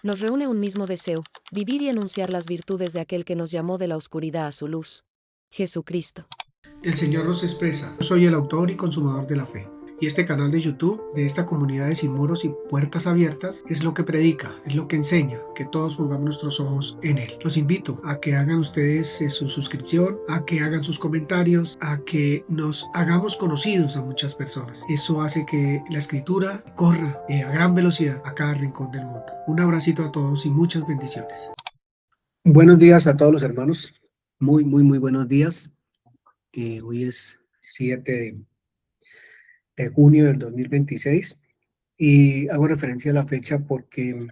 Nos reúne un mismo deseo, vivir y anunciar las virtudes de aquel que nos llamó de la oscuridad a su luz, Jesucristo. El Señor nos expresa. Yo soy el autor y consumador de la fe. Y este canal de YouTube, de esta comunidad de Sin Muros y Puertas Abiertas, es lo que predica, es lo que enseña, que todos pongamos nuestros ojos en Él. Los invito a que hagan ustedes su suscripción, a que hagan sus comentarios, a que nos hagamos conocidos a muchas personas. Eso hace que la escritura corra a gran velocidad a cada rincón del mundo. Un abracito a todos y muchas bendiciones. Buenos días a todos los hermanos. Muy buenos días. Hoy es 7 de junio del 2026 y hago referencia a la fecha porque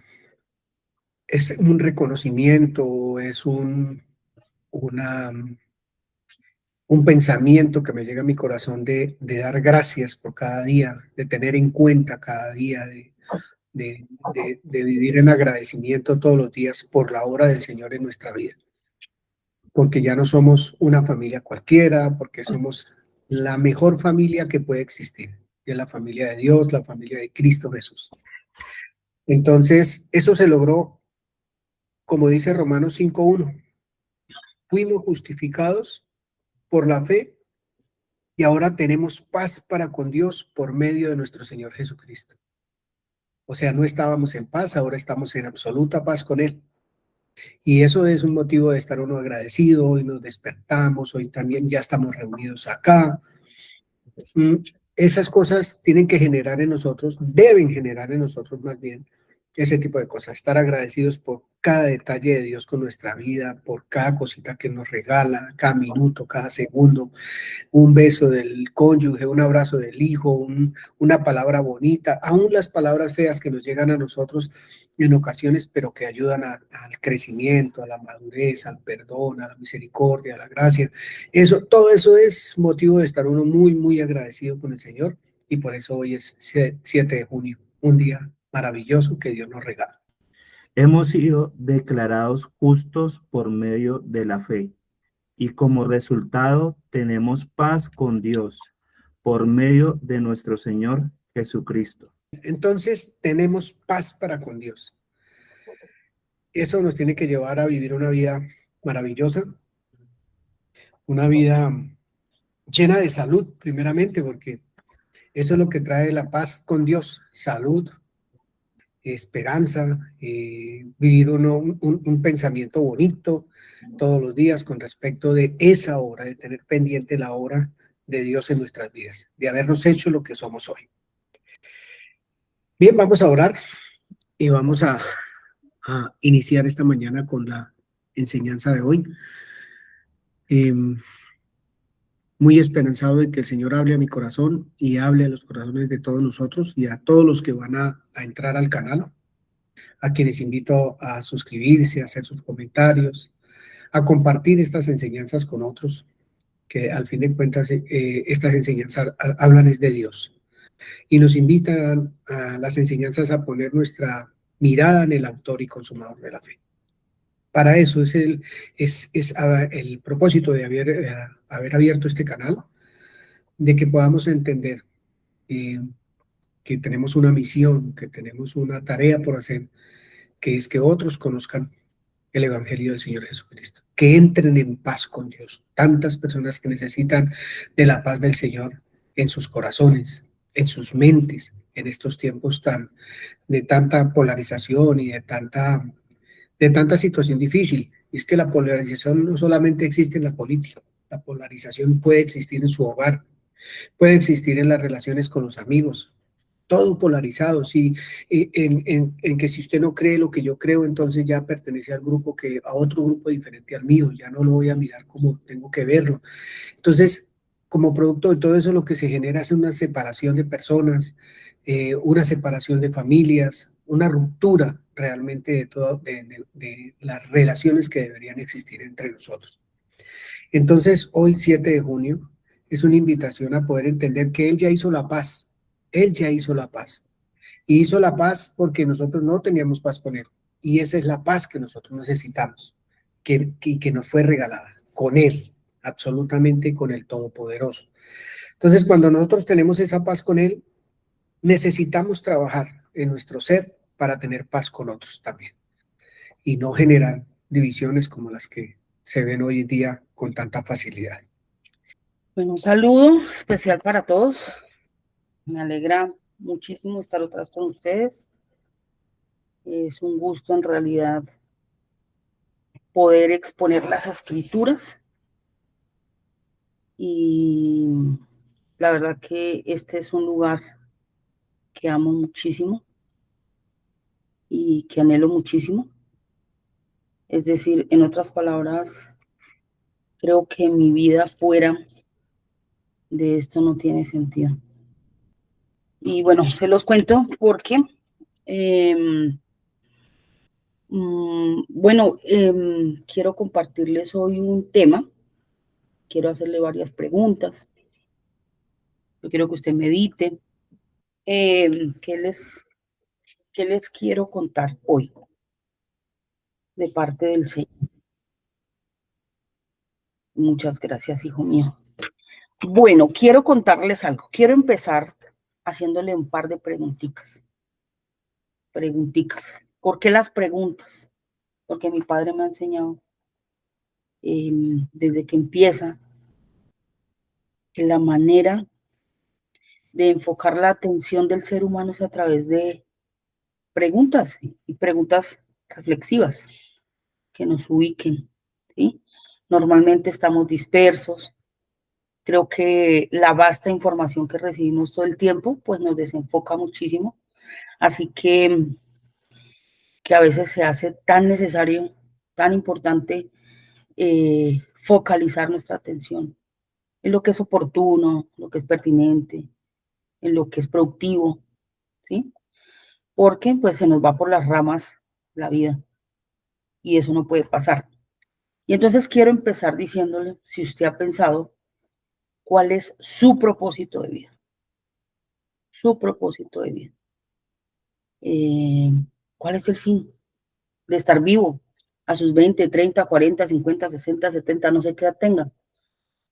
es un reconocimiento, es una, un pensamiento que me llega a mi corazón de dar gracias por cada día, de tener en cuenta cada día, de vivir en agradecimiento todos los días por la obra del Señor en nuestra vida. Porque ya no somos una familia cualquiera, porque somos la mejor familia que puede existir, que es la familia de Dios, la familia de Cristo Jesús. Entonces, eso se logró, como dice Romanos 5:1, fuimos justificados por la fe y ahora tenemos paz para con Dios por medio de nuestro Señor Jesucristo. O sea, no estábamos en paz, ahora estamos en absoluta paz con Él. Y eso es un motivo de estar uno agradecido. Hoy nos despertamos, hoy también ya estamos reunidos acá. Esas cosas tienen que generar en nosotros, deben generar en nosotros más bien ese tipo de cosas, estar agradecidos por cada detalle de Dios con nuestra vida, por cada cosita que nos regala, cada minuto, cada segundo, un beso del cónyuge, un abrazo del hijo, una palabra bonita, aún las palabras feas que nos llegan a nosotros en ocasiones, pero que ayudan al crecimiento, a la madurez, al perdón, a la misericordia, a la gracia. Todo eso es motivo de estar uno muy agradecido con el Señor, y por eso hoy es 7 de junio, un día maravilloso que Dios nos regala. Hemos sido declarados justos por medio de la fe y como resultado tenemos paz con Dios por medio de nuestro Señor Jesucristo. Entonces tenemos paz para con Dios. Eso nos tiene que llevar a vivir una vida maravillosa, una vida llena de salud, primeramente, porque eso es lo que trae la paz con Dios: salud, esperanza, vivir un pensamiento bonito todos los días con respecto de esa obra, de tener pendiente la obra de Dios en nuestras vidas, de habernos hecho lo que somos hoy. Bien, vamos a orar y vamos a iniciar esta mañana con la enseñanza de hoy. Muy esperanzado de que el Señor hable a mi corazón y hable a los corazones de todos nosotros y a todos los que van a entrar al canal, a quienes invito a suscribirse, a hacer sus comentarios, a compartir estas enseñanzas con otros, que al fin de cuentas estas enseñanzas hablan es de Dios y nos invitan a las enseñanzas a poner nuestra mirada en el autor y consumador de la fe. Para eso es el propósito de haber abierto este canal, de que podamos entender que tenemos una misión, que tenemos una tarea por hacer, que es que otros conozcan el Evangelio del Señor Jesucristo, que entren en paz con Dios. Tantas personas que necesitan de la paz del Señor en sus corazones, en sus mentes, en estos tiempos de tanta polarización y de tanta situación difícil. Y es que la polarización no solamente existe en la política, la polarización puede existir en su hogar, puede existir en las relaciones con los amigos, todo polarizado, sí, en que si usted no cree lo que yo creo, entonces ya pertenece a otro grupo diferente al mío, ya no lo voy a mirar como tengo que verlo. Entonces, como producto de todo eso, lo que se genera es una separación de personas, una separación de familias, una ruptura realmente de las relaciones que deberían existir entre nosotros. Entonces, hoy 7 de junio es una invitación a poder entender que Él ya hizo la paz. Él ya hizo la paz. Y hizo la paz porque nosotros no teníamos paz con Él. Y esa es la paz que nosotros necesitamos, que nos fue regalada con Él, absolutamente con el Todopoderoso. Entonces, cuando nosotros tenemos esa paz con Él, necesitamos trabajar en nuestro ser para tener paz con otros también. y no generar divisiones como las que se ven hoy en día con tanta facilidad. Bueno, un saludo especial para todos. Me alegra muchísimo estar otra vez con ustedes. Es un gusto en realidad poder exponer las escrituras y la verdad que este es un lugar que amo muchísimo y que anhelo muchísimo. Es decir, en otras palabras, creo que mi vida fuera de esto no tiene sentido. Y bueno, se los cuento porque, quiero compartirles hoy un tema. Quiero hacerle varias preguntas. Yo quiero que usted medite. ¿Qué les quiero contar hoy de parte del Señor? Muchas gracias, hijo mío. Bueno, quiero contarles algo. Quiero empezar haciéndole un par de preguntitas. ¿Por qué las preguntas? Porque mi padre me ha enseñado desde que empieza que la manera de enfocar la atención del ser humano es a través de preguntas y preguntas reflexivas que nos ubiquen, ¿sí? Normalmente estamos dispersos. Creo que la vasta información que recibimos todo el tiempo, pues nos desenfoca muchísimo. Así que a veces se hace tan necesario, tan importante focalizar nuestra atención en lo que es oportuno, lo que es pertinente, en lo que es productivo, ¿sí? Porque pues se nos va por las ramas la vida y eso no puede pasar. Y entonces quiero empezar diciéndole, si usted ha pensado, ¿cuál es su propósito de vida? Su propósito de vida. ¿Cuál es el fin de estar vivo a sus 20, 30, 40, 50, 60, 70, no sé qué edad tenga?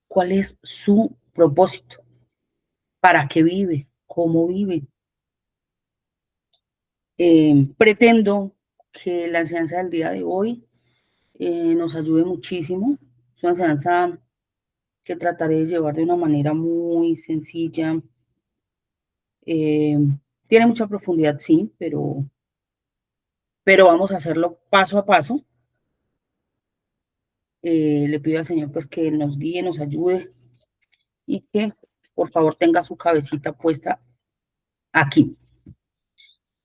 ¿Cuál es su propósito? ¿Para qué vive? ¿Cómo vive? Pretendo que la enseñanza del día de hoy nos ayude muchísimo. Es una enseñanza que trataré de llevar de una manera muy sencilla. Tiene mucha profundidad, sí, pero vamos a hacerlo paso a paso. Le pido al Señor pues que nos guíe, nos ayude y que por favor tenga su cabecita puesta aquí.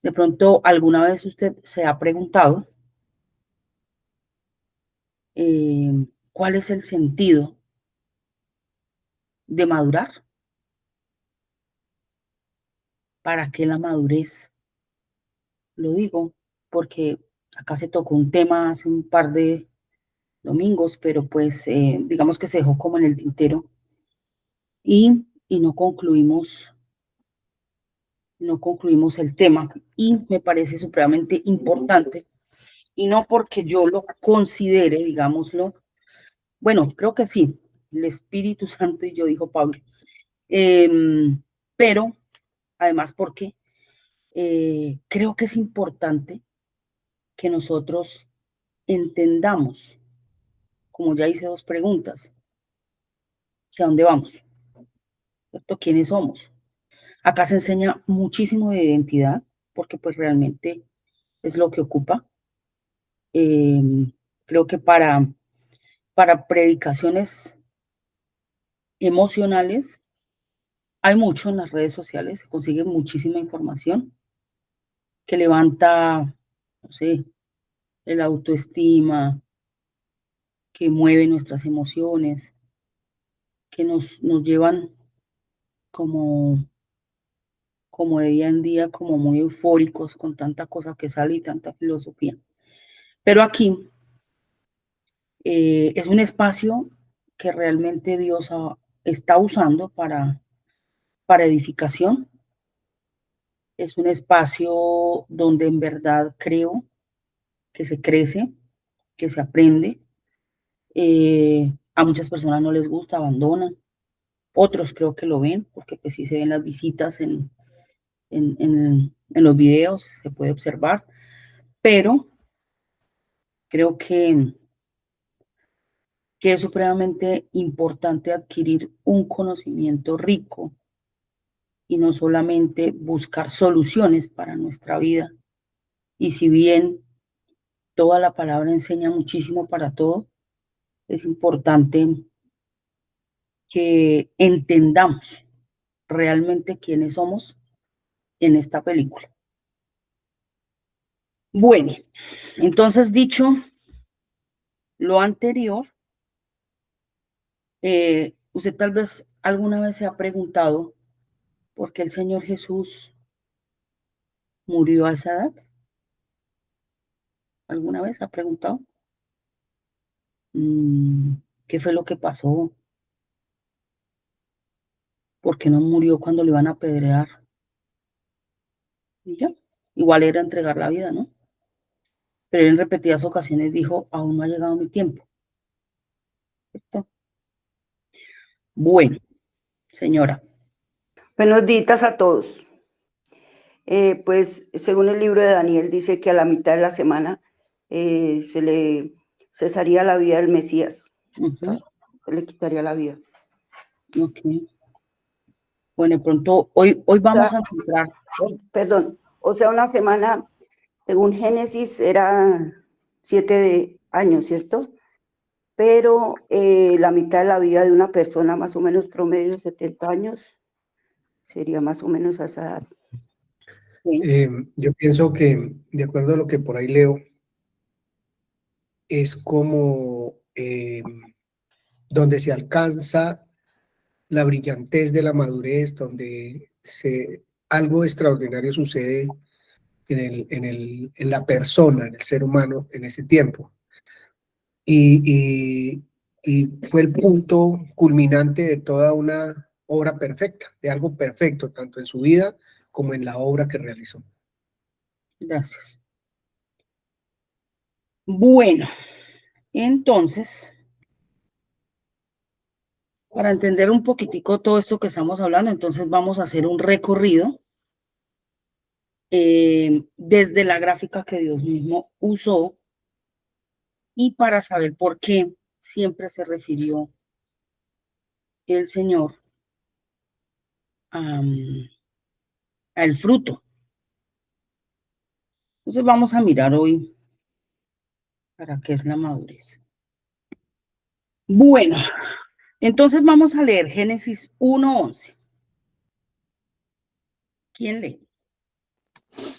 De pronto, ¿alguna vez usted se ha preguntado cuál es el sentido de madurar? ¿Para qué la madurez? Lo digo porque acá se tocó un tema hace un par de domingos, pero pues digamos que se dejó como en el tintero y no concluimos el tema y me parece supremamente importante y no porque yo lo considere, digámoslo, bueno, creo que sí, el Espíritu Santo y yo, dijo Pablo, pero además porque creo que es importante que nosotros entendamos, como ya hice dos preguntas, hacia dónde vamos, ¿cierto? ¿Quiénes somos? Acá se enseña muchísimo de identidad, porque pues realmente es lo que ocupa. Creo que para predicaciones emocionales hay mucho en las redes sociales, se consigue muchísima información que levanta, no sé, el autoestima, que mueve nuestras emociones, que nos llevan como, como de día en día, como muy eufóricos con tanta cosa que sale y tanta filosofía. Pero aquí es un espacio que realmente Dios está usando para edificación. Es un espacio donde en verdad creo que se crece, que se aprende. A muchas personas no les gusta, abandonan. Otros creo que lo ven, porque pues sí se ven las visitas en los videos, se puede observar. Pero Creo que es supremamente importante adquirir un conocimiento rico y no solamente buscar soluciones para nuestra vida. Y si bien toda la palabra enseña muchísimo para todo, es importante que entendamos realmente quiénes somos en esta película. Bueno, entonces dicho lo anterior, usted tal vez alguna vez se ha preguntado por qué el Señor Jesús murió a esa edad. ¿Alguna vez ha preguntado? ¿Qué fue lo que pasó? ¿Por qué no murió cuando le iban a apedrear? Y ya, igual era entregar la vida, ¿no? Pero él en repetidas ocasiones dijo, aún no ha llegado mi tiempo. ¿Cierto? Bueno, señora. Buenos días a todos. Pues según el libro de Daniel dice que a la mitad de la semana se le cesaría la vida del Mesías, se le quitaría la vida. Ok. Bueno, de pronto hoy vamos a encontrar. Perdón, o sea, una semana, según Génesis, era 7 años, ¿cierto? Pero la mitad de la vida de una persona, más o menos promedio, 70 años, sería más o menos a esa edad. Yo pienso que, de acuerdo a lo que por ahí leo, es como donde se alcanza la brillantez de la madurez, donde algo extraordinario sucede en la persona, en el ser humano, en ese tiempo. Y fue el punto culminante de toda una obra perfecta, de algo perfecto, tanto en su vida como en la obra que realizó. Gracias. Bueno, entonces, para entender un poquitico todo esto que estamos hablando, entonces vamos a hacer un recorrido desde la gráfica que Dios mismo usó y para saber por qué siempre se refirió el Señor al fruto. Entonces vamos a mirar hoy para qué es la madurez. Bueno, entonces vamos a leer Génesis 1:11. ¿Quién lee?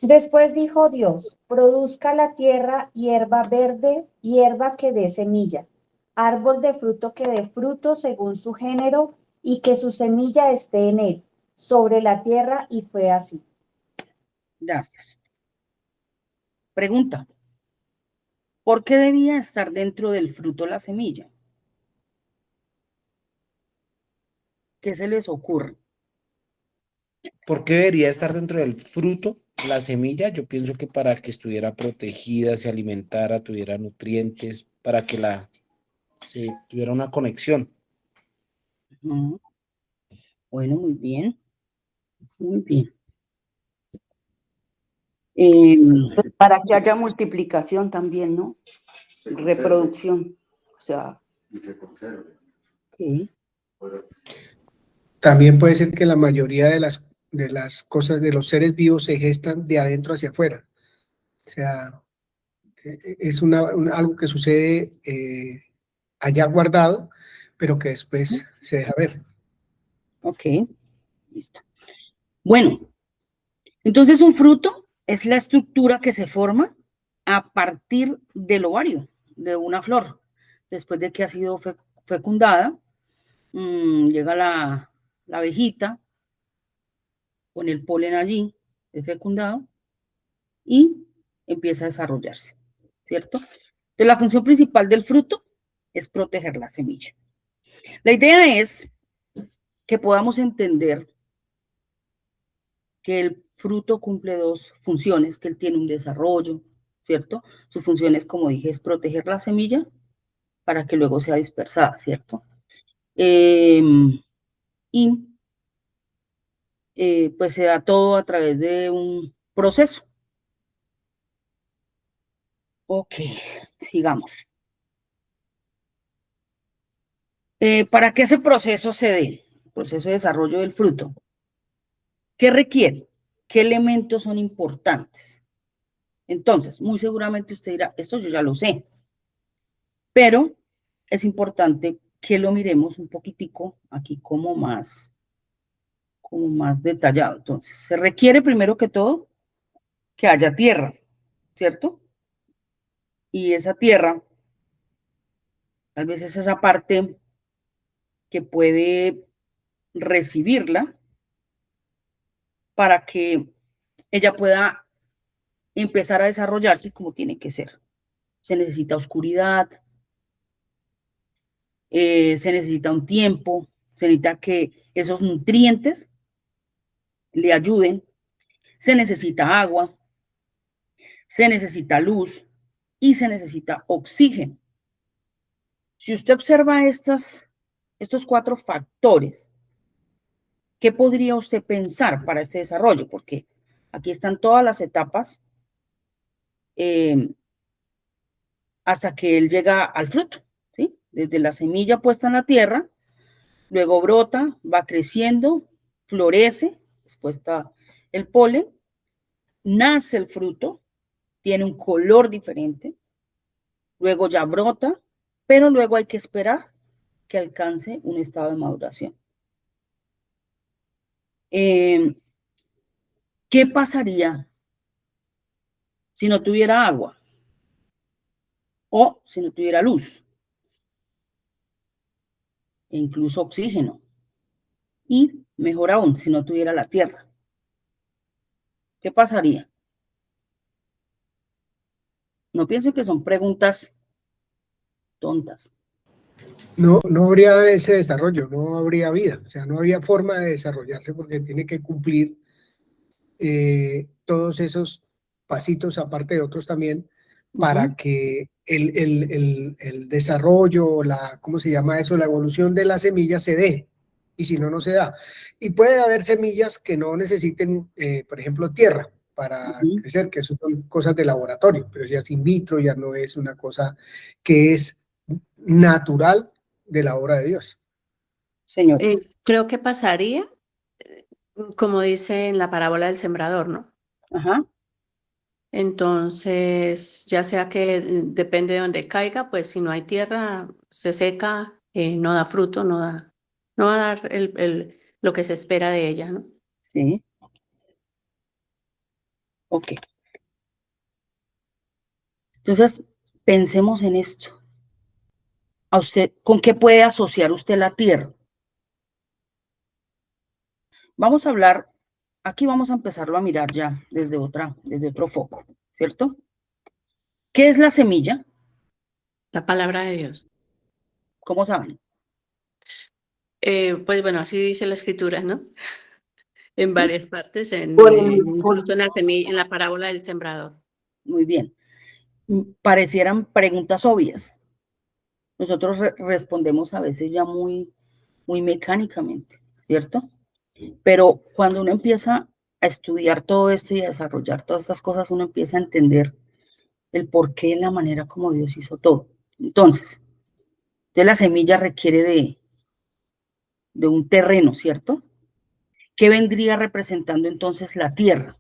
Después dijo Dios, produzca la tierra hierba verde, hierba que dé semilla, árbol de fruto que dé fruto según su género, y que su semilla esté en él, sobre la tierra, y fue así. Gracias. Pregunta. ¿Por qué debía estar dentro del fruto la semilla? ¿Qué se les ocurre? ¿Por qué debería estar dentro del fruto la semilla? Yo pienso que para que estuviera protegida, se alimentara, tuviera nutrientes, para que tuviera una conexión. Bueno, muy bien. Muy bien. Para que haya multiplicación también, ¿no? Reproducción, o sea. Y se conserve. Okay. También puede ser que la mayoría de las cosas, de los seres vivos, se gestan de adentro hacia afuera. O sea, es algo que sucede allá guardado, pero que después se deja ver. Ok, listo. Bueno, entonces un fruto es la estructura que se forma a partir del ovario de una flor. Después de que ha sido fecundada, llega la abejita con el polen allí, es fecundado, y empieza a desarrollarse, ¿cierto? Entonces, la función principal del fruto es proteger la semilla. La idea es que podamos entender que el fruto cumple dos funciones, que él tiene un desarrollo, ¿cierto? Su función es, como dije, es proteger la semilla para que luego sea dispersada, ¿cierto? Pues se da todo a través de un proceso. Ok, sigamos. Para que ese proceso se dé, el proceso de desarrollo del fruto, ¿qué requiere? ¿Qué elementos son importantes? Entonces, muy seguramente usted dirá, esto yo ya lo sé, pero es importante que lo miremos un poquitico aquí como más detallado. Entonces, se requiere primero que todo que haya tierra, ¿cierto? Y esa tierra, tal vez es esa parte que puede recibirla para que ella pueda empezar a desarrollarse como tiene que ser. Se necesita oscuridad, se necesita un tiempo, se necesita que esos nutrientes le ayuden, se necesita agua, se necesita luz y se necesita oxígeno. Si usted observa estos 4 factores, ¿qué podría usted pensar para este desarrollo? Porque aquí están todas las etapas hasta que él llega al fruto, ¿sí? Desde la semilla puesta en la tierra, luego brota, va creciendo, florece, después está el polen, nace el fruto, tiene un color diferente, luego ya brota, pero luego hay que esperar que alcance un estado de maduración. ¿Qué pasaría si no tuviera agua o si no tuviera luz e incluso oxígeno? Y mejor aún, si no tuviera la tierra. ¿Qué pasaría? No piensen que son preguntas tontas. No, no habría ese desarrollo, no habría vida, o sea, no habría forma de desarrollarse porque tiene que cumplir todos esos pasitos, aparte de otros también, para que el desarrollo, ¿cómo se llama eso? La evolución de la semilla se dé, y si no, no se da. Y puede haber semillas que no necesiten, por ejemplo, tierra para crecer, que eso son cosas de laboratorio, pero ya es in vitro, ya no es una cosa que es natural de la obra de Dios. Señor. Creo que pasaría, como dice en la parábola del sembrador, ¿no? Ajá. Entonces, ya sea que depende de donde caiga, pues si no hay tierra, se seca, no da fruto, no va a dar lo que se espera de ella, ¿no? Sí. Ok. Entonces, pensemos en esto. ¿A usted con qué puede asociar usted la tierra? Vamos a hablar, aquí vamos a empezarlo a mirar ya desde otro foco, ¿cierto? ¿Qué es la semilla? La palabra de Dios. ¿Cómo saben? Pues bueno, así dice la escritura, ¿no? En varias partes, incluso en la semilla, en la parábola del sembrador. Muy bien. Parecieran preguntas obvias. Nosotros respondemos a veces ya muy mecánicamente, ¿cierto? Pero cuando uno empieza a estudiar todo esto y a desarrollar todas estas cosas, uno empieza a entender el porqué, la manera como Dios hizo todo. Entonces, la semilla requiere de un terreno, ¿cierto? ¿Qué vendría representando entonces la tierra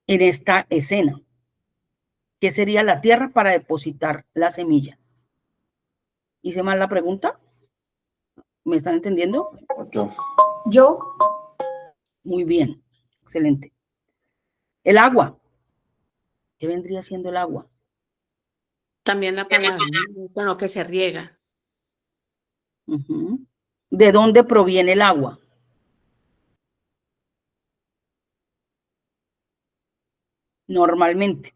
en esta escena? ¿Qué sería la tierra para depositar la semilla? ¿Hice mal la pregunta? ¿Me están entendiendo? Yo, Muy bien, excelente. El agua. ¿Qué vendría siendo el agua? También la palabra, ¿no? Con lo que se riega. ¿De dónde proviene el agua? Normalmente.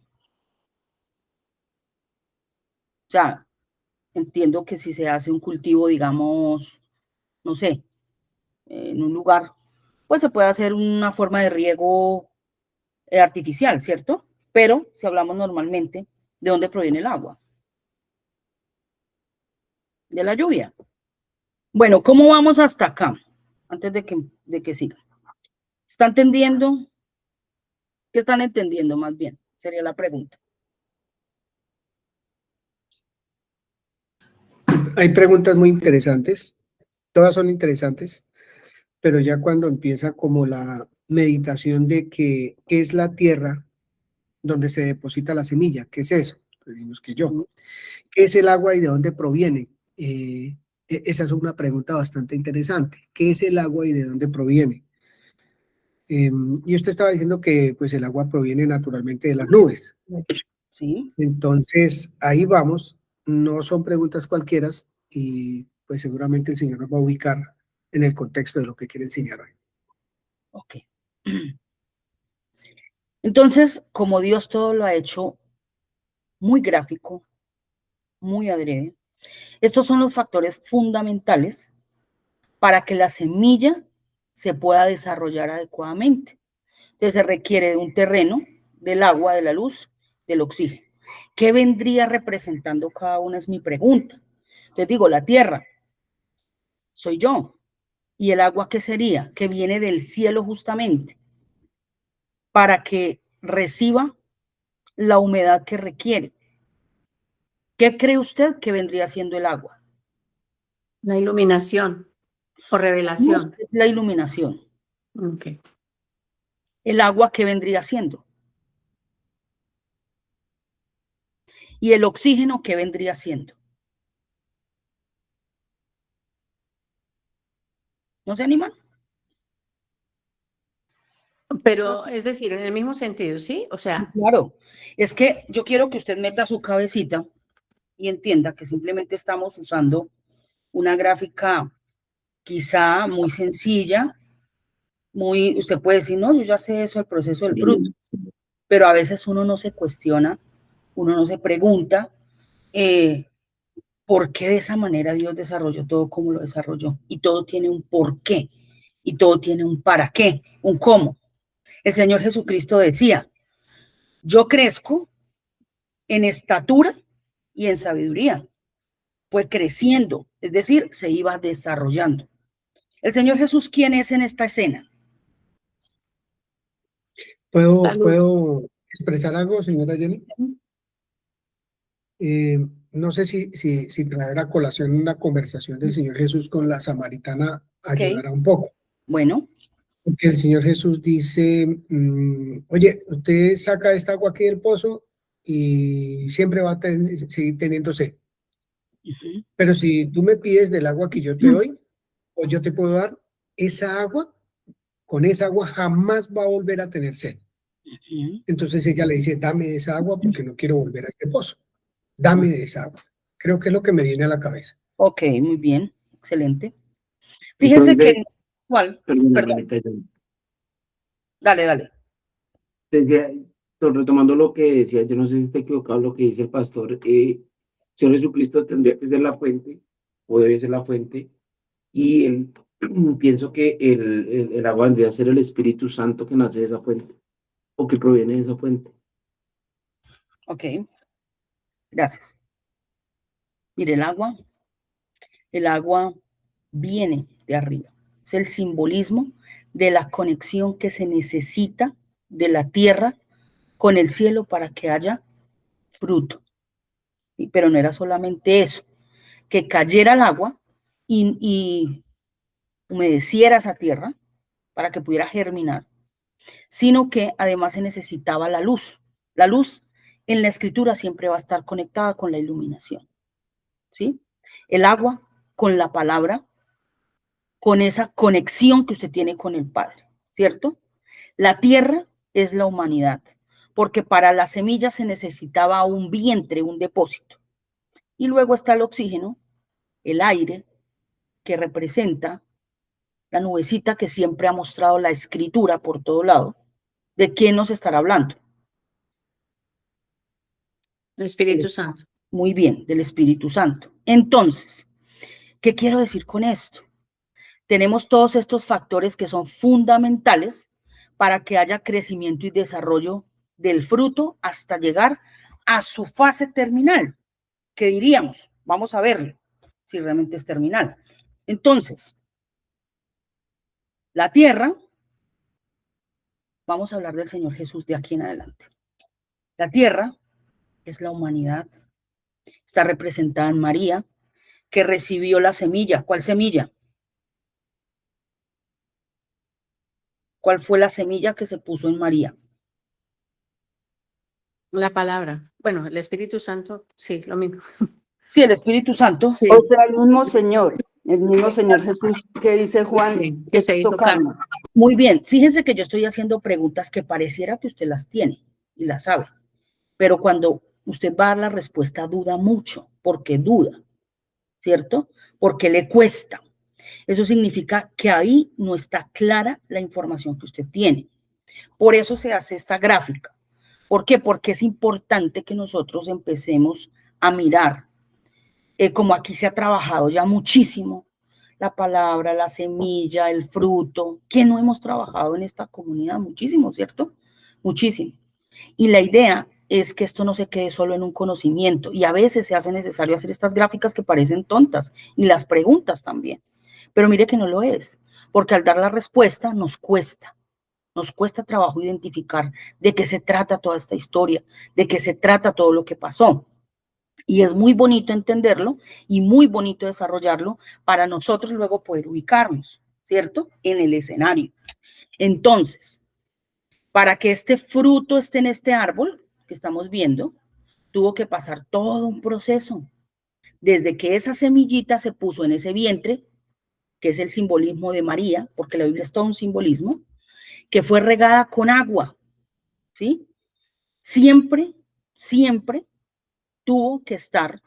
O sea, entiendo que si se hace un cultivo, digamos, no sé, en un lugar, pues se puede hacer una forma de riego artificial, ¿cierto? Pero si hablamos normalmente, ¿de dónde proviene el agua? De la lluvia. Bueno, ¿cómo vamos hasta acá? Antes de que siga. ¿Está entendiendo? ¿Qué están entendiendo más bien? Sería la pregunta. Hay preguntas muy interesantes, todas son interesantes, pero ya cuando empieza como la meditación de qué es la tierra donde se deposita la semilla, ¿qué es eso? Pues decimos que yo. ¿Qué es el agua y de dónde proviene? Esa es una pregunta bastante interesante. ¿Qué es el agua y de dónde proviene? Y usted estaba diciendo que pues el agua proviene naturalmente de las nubes. ¿Sí? Entonces, ahí vamos. No son preguntas cualquiera y pues seguramente el Señor nos va a ubicar en el contexto de lo que quiere enseñar hoy. Ok. Entonces, como Dios todo lo ha hecho muy gráfico, muy adrede, estos son los factores fundamentales para que la semilla se pueda desarrollar adecuadamente. Entonces se requiere de un terreno, del agua, de la luz, del oxígeno. ¿Qué vendría representando cada una? Es mi pregunta. Entonces digo, la tierra, soy yo. ¿Y el agua qué sería? Que viene del cielo justamente para que reciba la humedad que requiere. ¿Qué cree usted que vendría siendo el agua? La iluminación o Luz revelación. es la iluminación. Ok. ¿El agua qué vendría siendo? ¿Y el oxígeno qué vendría siendo? ¿No se animan? Pero es decir, en el mismo sentido, ¿sí? O Sí, sea, claro. Es que yo quiero que usted meta su cabecita y entienda que simplemente estamos usando una gráfica quizá muy sencilla, muy, usted puede decir, no, yo ya sé eso, el proceso del fruto, pero a veces uno no se cuestiona, uno no se pregunta por qué de esa manera Dios desarrolló todo como lo desarrolló. Y todo tiene un por qué, y todo tiene un para qué, un cómo. El Señor Jesucristo decía, yo crezco en estatura y en sabiduría. Fue creciendo, es decir, se iba desarrollando. El Señor Jesús, ¿quién es en esta escena? ¿Puedo expresar algo, señora Jenny? No sé si traer a colación una conversación del Señor Jesús con la samaritana Ok, ayudará un poco. bueno, Porque el Señor Jesús dice, oye, usted saca esta agua aquí del pozo y siempre va a seguir teniendo sed. ujú, Pero si tú me pides del agua que yo te doy, o yo te puedo dar, esa agua, con esa agua jamás va a volver a tener sed. ujú, Entonces ella le dice, dame de esa agua porque no quiero volver a este pozo. Dame de esa agua. Creo que es lo que me viene a la cabeza. ok, muy bien, excelente. Fíjese que, Entonces, ¿cuál? perdón, Perdón, hermanita, dale, dale. retomando lo que decía, yo no sé si está equivocado lo que dice el pastor, Señor Jesucristo tendría que ser la fuente, o debe ser la fuente, y pienso que el agua vendría a ser el Espíritu Santo que nace de esa fuente, o que proviene de esa fuente. Ok, gracias. Mire, el agua viene de arriba. Es el simbolismo de la conexión que se necesita de la tierra con el cielo para que haya fruto. Pero no era solamente eso, que cayera el agua y humedeciera esa tierra para que pudiera germinar, sino que además se necesitaba la luz. La luz en la escritura siempre va a estar conectada con la iluminación, ¿sí? El agua con la palabra, con esa conexión que usted tiene con el Padre, ¿cierto? La tierra es la humanidad, porque para la semilla se necesitaba un vientre, un depósito. Y luego está el oxígeno, el aire, que representa la nubecita que siempre ha mostrado la escritura por todo lado. ¿De quién nos estará hablando? el Espíritu Santo. Muy bien, del Espíritu Santo. Entonces, ¿qué quiero decir con esto? Tenemos todos estos factores que son fundamentales para que haya crecimiento y desarrollo del fruto hasta llegar a su fase terminal. ¿Qué diríamos? Vamos a verlo, si realmente es terminal. Entonces, la tierra, vamos a hablar del Señor Jesús de aquí en adelante. La tierra es la humanidad, está representada en María, que recibió la semilla. ¿Cuál semilla? ¿Cuál fue la semilla que se puso en María? La palabra. Bueno, el Espíritu Santo, sí, lo mismo. Sí, el Espíritu Santo. Sí. O sea, el mismo Señor Exacto. Jesús que dice Juan, Sí, que que se hizo carne. Muy bien, fíjense que yo estoy haciendo preguntas que pareciera que usted las tiene y las sabe, pero cuando usted va a dar la respuesta duda mucho, porque duda, ¿cierto? Porque le cuesta. Eso significa que ahí no está clara la información que usted tiene. Por eso se hace esta gráfica. ¿Por qué? Porque es importante que nosotros empecemos a mirar, como aquí se ha trabajado ya muchísimo, la palabra, la semilla, el fruto, que no hemos trabajado en esta comunidad muchísimo, ¿cierto? Muchísimo. Y la idea es que esto no se quede solo en un conocimiento y a veces se hace necesario hacer estas gráficas que parecen tontas y las preguntas también. Pero mire que no lo es, porque al dar la respuesta nos cuesta trabajo identificar de qué se trata toda esta historia, de qué se trata todo lo que pasó. Y es muy bonito entenderlo y muy bonito desarrollarlo para nosotros luego poder ubicarnos, ¿cierto? En el escenario. Entonces, para que este fruto esté en este árbol que estamos viendo, tuvo que pasar todo un proceso. Desde que esa semillita se puso en ese vientre, que es el simbolismo de María, porque la Biblia es todo un simbolismo, que fue regada con agua, ¿sí? Siempre, siempre tuvo que estar.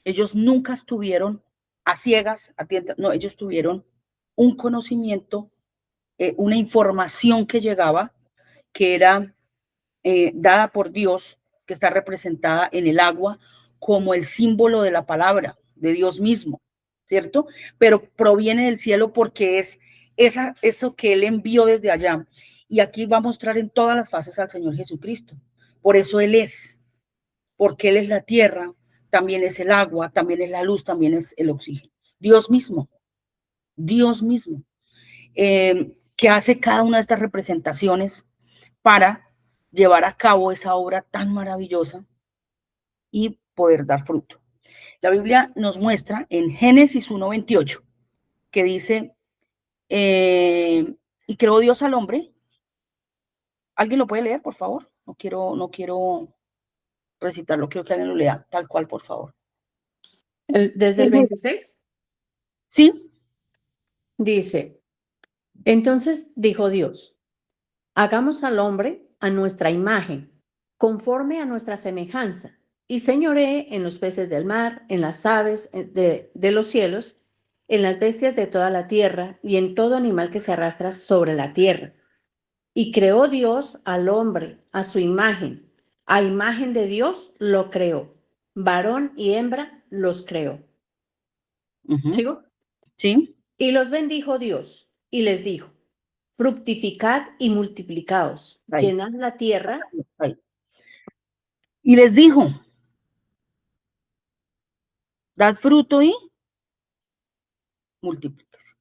Ellos nunca estuvieron a ciegas, a tientas, no, ellos tuvieron un conocimiento, una información que llegaba, que era dada por Dios, que está representada en el agua como el símbolo de la palabra, de Dios mismo, ¿cierto? Pero proviene del cielo porque es eso que Él envió desde allá. Y aquí va a mostrar en todas las fases al Señor Jesucristo. Por eso Él es, porque Él es la tierra, también es el agua, también es la luz, también es el oxígeno. Dios mismo, que hace cada una de estas representaciones para llevar a cabo esa obra tan maravillosa y poder dar fruto. La Biblia nos muestra en Génesis 1:28 que dice, y creó Dios al hombre. ¿Alguien lo puede leer, por favor? No quiero recitarlo, quiero que alguien lo lea tal cual, por favor. Desde el 26 ¿Sí? dice, entonces dijo Dios, hagamos al hombre a nuestra imagen, conforme a nuestra semejanza, y señoree en los peces del mar, en las aves de los cielos, en las bestias de toda la tierra y en todo animal que se arrastra sobre la tierra. Y creó Dios al hombre a su imagen. A imagen de Dios lo creó. Varón y hembra los creó. ¿Sigo? Sí. Y los bendijo Dios y les dijo, fructificad y multiplicaos, Ahí. llenad la tierra. Ahí. Y les dijo, dad fruto y multiplíquese.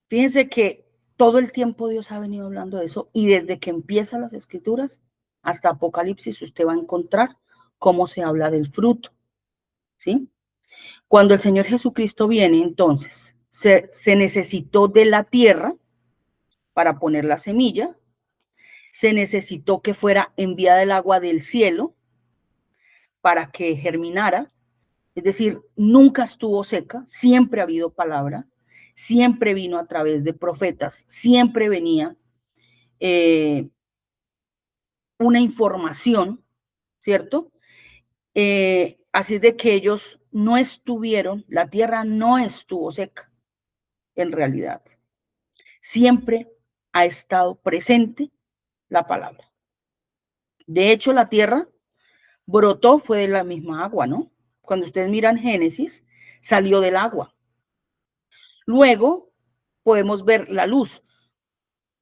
Fíjense que todo el tiempo Dios ha venido hablando de eso y desde que empiezan las escrituras hasta Apocalipsis usted va a encontrar cómo se habla del fruto, ¿sí? Cuando el Señor Jesucristo viene, entonces, se necesitó de la tierra para poner la semilla, se necesitó que fuera enviada el agua del cielo para que germinara, es decir, nunca estuvo seca, siempre ha habido palabra, siempre vino a través de profetas, siempre venía una información, ¿cierto? Así de que ellos no estuvieron, la tierra no estuvo seca, en realidad. Siempre ha estado presente la palabra. De hecho, la tierra brotó, fue de la misma agua, ¿no? Cuando ustedes miran Génesis, salió del agua. Luego podemos ver la luz,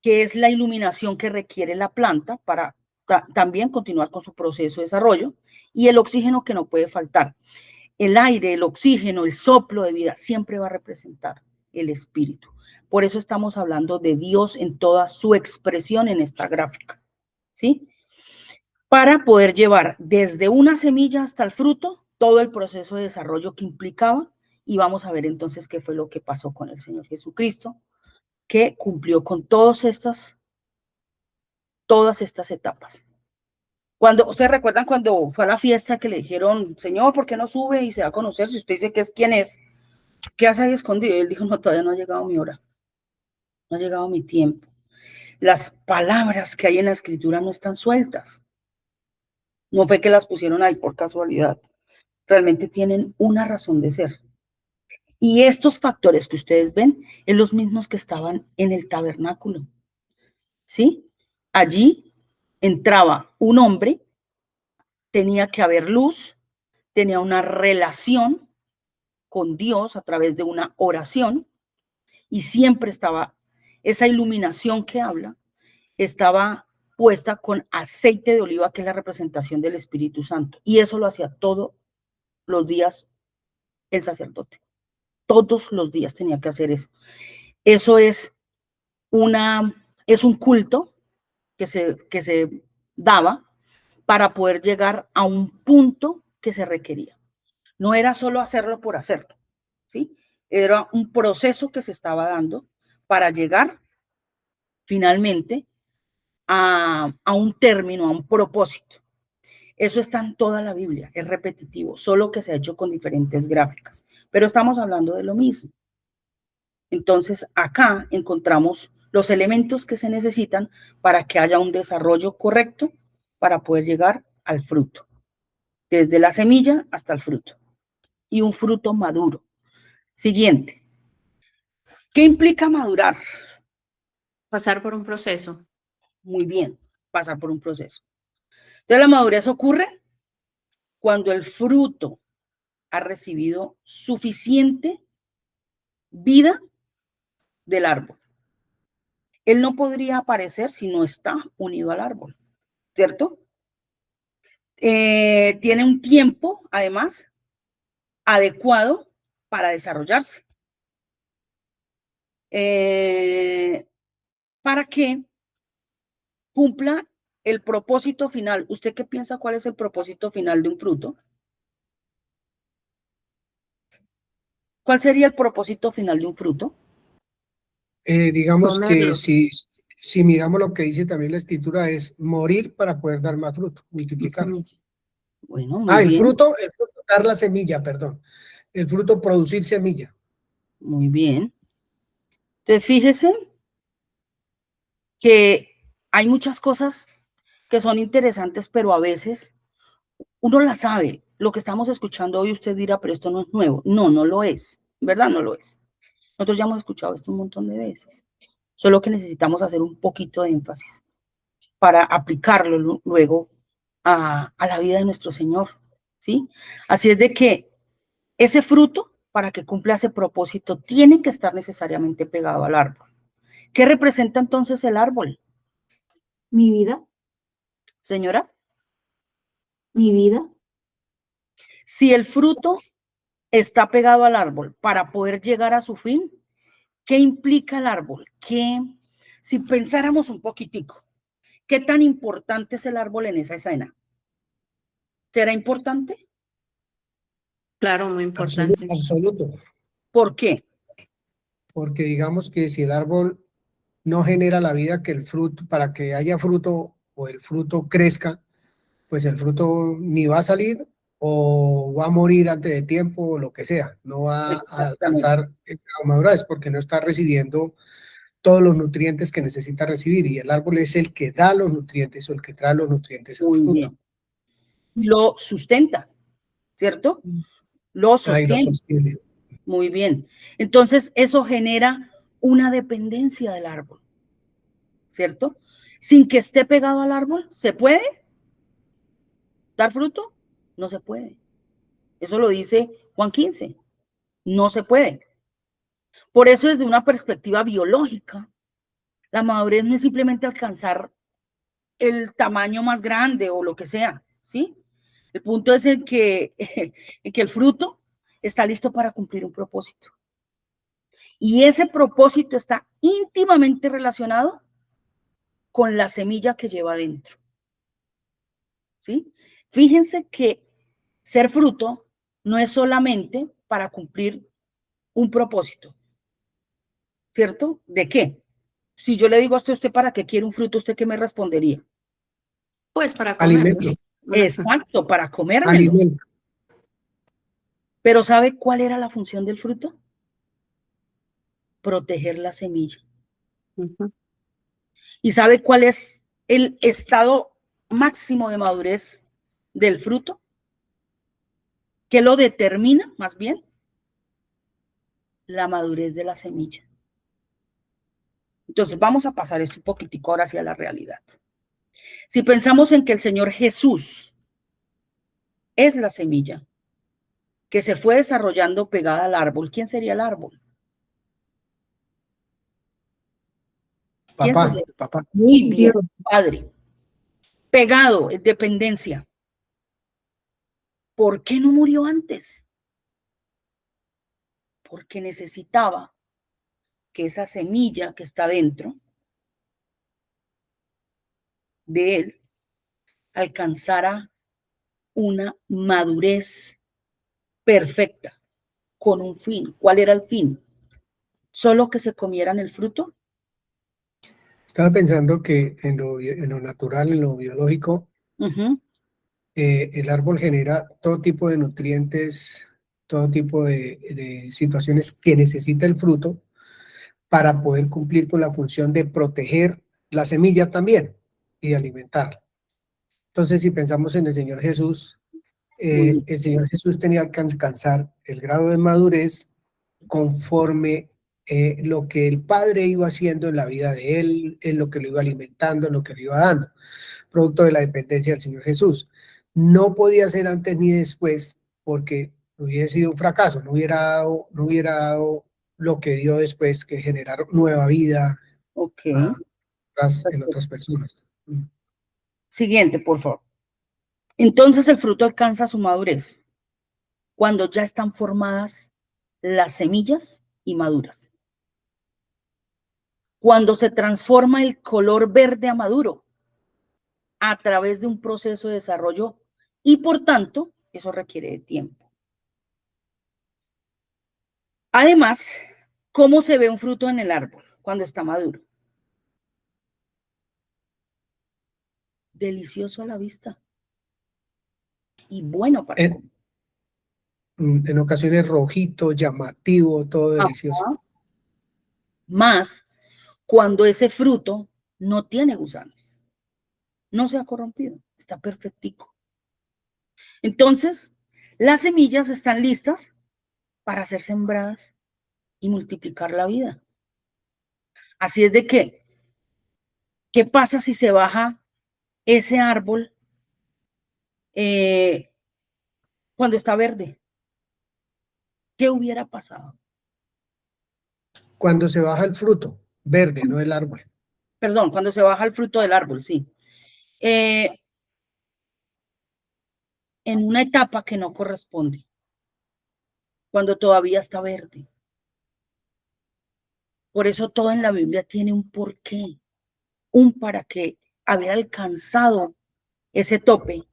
que es la iluminación que requiere la planta para también continuar con su proceso de desarrollo, y el oxígeno que no puede faltar. El aire, el oxígeno, el soplo de vida siempre va a representar el espíritu. Por eso estamos hablando de Dios en toda su expresión en esta gráfica, ¿sí? Para poder llevar desde una semilla hasta el fruto todo el proceso de desarrollo que implicaba y vamos a ver entonces qué fue lo que pasó con el Señor Jesucristo, que cumplió con todas estas etapas. Cuando, ¿ustedes recuerdan cuando fue a la fiesta que le dijeron, Señor, ¿por qué no sube y se va a conocer? Si usted dice que es quién es, ¿qué hace ahí escondido? Y él dijo, no, todavía no ha llegado mi hora, no ha llegado mi tiempo. Las palabras que hay en la escritura no están sueltas. No fue que las pusieron ahí por casualidad. Realmente tienen una razón de ser. Y estos factores que ustedes ven, son los mismos que estaban en el tabernáculo. ¿Sí? Allí entraba un hombre, tenía que haber luz, tenía una relación con Dios a través de una oración, y siempre estaba esa iluminación que habla, estaba puesta con aceite de oliva, que es la representación del Espíritu Santo, y eso lo hacía todos los días el sacerdote. Todos los días tenía que hacer eso. Eso es un culto que se daba para poder llegar a un punto que se requería. No era solo hacerlo por hacerlo, ¿sí? Era un proceso que se estaba dando para llegar finalmente a un término, a un propósito. Eso está en toda la Biblia, es repetitivo, solo que se ha hecho con diferentes gráficas, pero estamos hablando de lo mismo. Entonces, acá encontramos los elementos que se necesitan para que haya un desarrollo correcto para poder llegar al fruto, desde la semilla hasta el fruto, y un fruto maduro. Siguiente. ¿Qué implica madurar? Pasar por un proceso. Muy bien, pasar por un proceso. Entonces, la madurez ocurre cuando el fruto ha recibido suficiente vida del árbol. Él no podría aparecer si no está unido al árbol, ¿cierto? Tiene un tiempo, además, adecuado para desarrollarse. Para que cumpla el propósito final. ¿Usted qué piensa cuál es el propósito final de un fruto? ¿Cuál sería el propósito final de un fruto? Digamos que Comerlo. si miramos lo que dice también la escritura, es morir para poder dar más fruto, multiplicar. Bueno, muy El bien. fruto, dar la semilla, perdón. El fruto, producir semilla. Muy bien. Entonces, fíjese que hay muchas cosas que son interesantes, pero a veces uno las sabe. Lo que estamos escuchando hoy, usted dirá, pero esto no es nuevo. No, no lo es. ¿Verdad? No lo es. Nosotros ya hemos escuchado esto un montón de veces. Solo que necesitamos hacer un poquito de énfasis para aplicarlo luego a la vida de nuestro Señor, ¿sí? Así es de que ese fruto, para que cumpla ese propósito, tiene que estar necesariamente pegado al árbol. ¿Qué representa entonces el árbol, Mi vida, señora? mi vida. Si el fruto está pegado al árbol para poder llegar a su fin, ¿qué implica el árbol? Si pensáramos un poquitico, ¿qué tan importante es el árbol en esa escena? ¿Será importante? Claro, muy importante. Absoluto. ¿Por qué? Porque digamos que si el árbol no genera la vida que el fruto, para que haya fruto o el fruto crezca, pues el fruto ni va a salir o va a morir antes de tiempo o lo que sea. No va a alcanzar madurez porque no está recibiendo todos los nutrientes que necesita recibir, y el árbol es el que da los nutrientes o el que trae los nutrientes al Muy fruto. bien. Lo sustenta, ¿cierto? Lo Ahí lo sostiene. sostiene. Muy bien. Entonces, eso genera una dependencia del árbol, ¿cierto? Sin que esté pegado al árbol, ¿se puede dar fruto? No se puede. Eso lo dice Juan 15. No se puede. Por eso, desde una perspectiva biológica, la madurez no es simplemente alcanzar el tamaño más grande o lo que sea, ¿sí? El punto es en que el fruto está listo para cumplir un propósito. Y ese propósito está íntimamente relacionado con la semilla que lleva adentro, ¿sí? Fíjense que ser fruto no es solamente para cumplir un propósito, ¿cierto? ¿De qué? Si yo le digo a usted para qué quiere un fruto, ¿usted qué me respondería? Pues para comerlo. Alimento, Exacto, para comérmelo. alimento. Pero ¿sabe cuál era la función del fruto? Proteger la semilla. Ujú. ¿Y sabe cuál es el estado máximo de madurez del fruto? ¿Qué lo determina, más bien? La madurez de la semilla. Entonces, vamos a pasar esto un poquitico ahora hacia la realidad. Si pensamos en que el Señor Jesús es la semilla que se fue desarrollando pegada al árbol, ¿quién sería el árbol? ¿Quién Papá, sería? papá. Muy bien, Padre. Pegado, en dependencia. ¿Por qué no murió antes? Porque necesitaba que esa semilla que está dentro de él alcanzara una madurez perfecta con un fin. ¿Cuál era el fin? ¿Solo que se comieran el fruto? Estaba pensando que en lo natural, en lo biológico, Uh-huh. el árbol genera todo tipo de nutrientes, todo tipo de situaciones que necesita el fruto para poder cumplir con la función de proteger la semilla también y de alimentarla. Entonces, si pensamos en el Señor Jesús, el Señor Jesús tenía que alcanzar el grado de madurez conforme lo que el Padre iba haciendo en la vida de él, en lo que lo iba alimentando, en lo que le iba dando, producto de la dependencia del Señor Jesús. No podía ser antes ni después porque hubiera sido un fracaso, no hubiera dado lo que dio después, que generar nueva vida Ok. en otras personas. Siguiente, por favor. Entonces el fruto alcanza su madurez cuando ya están formadas las semillas y maduras. Cuando se transforma el color verde a maduro a través de un proceso de desarrollo y por tanto eso requiere de tiempo. Además, ¿cómo se ve un fruto en el árbol cuando está maduro? Delicioso a la vista y bueno para comer. En ocasiones rojito, llamativo, todo delicioso. Ajá. Más cuando ese fruto no tiene gusanos, no se ha corrompido, está perfectico. Entonces, las semillas están listas para ser sembradas y multiplicar la vida. Así es de que, ¿qué pasa si se baja ese árbol cuando está verde? ¿Qué hubiera pasado? Cuando se baja el fruto, verde, no el árbol. Perdón, cuando se baja el fruto del árbol, sí. En una etapa que no corresponde, cuando todavía está verde. Por eso todo en la Biblia tiene un porqué, un para qué. Haber alcanzado ese tope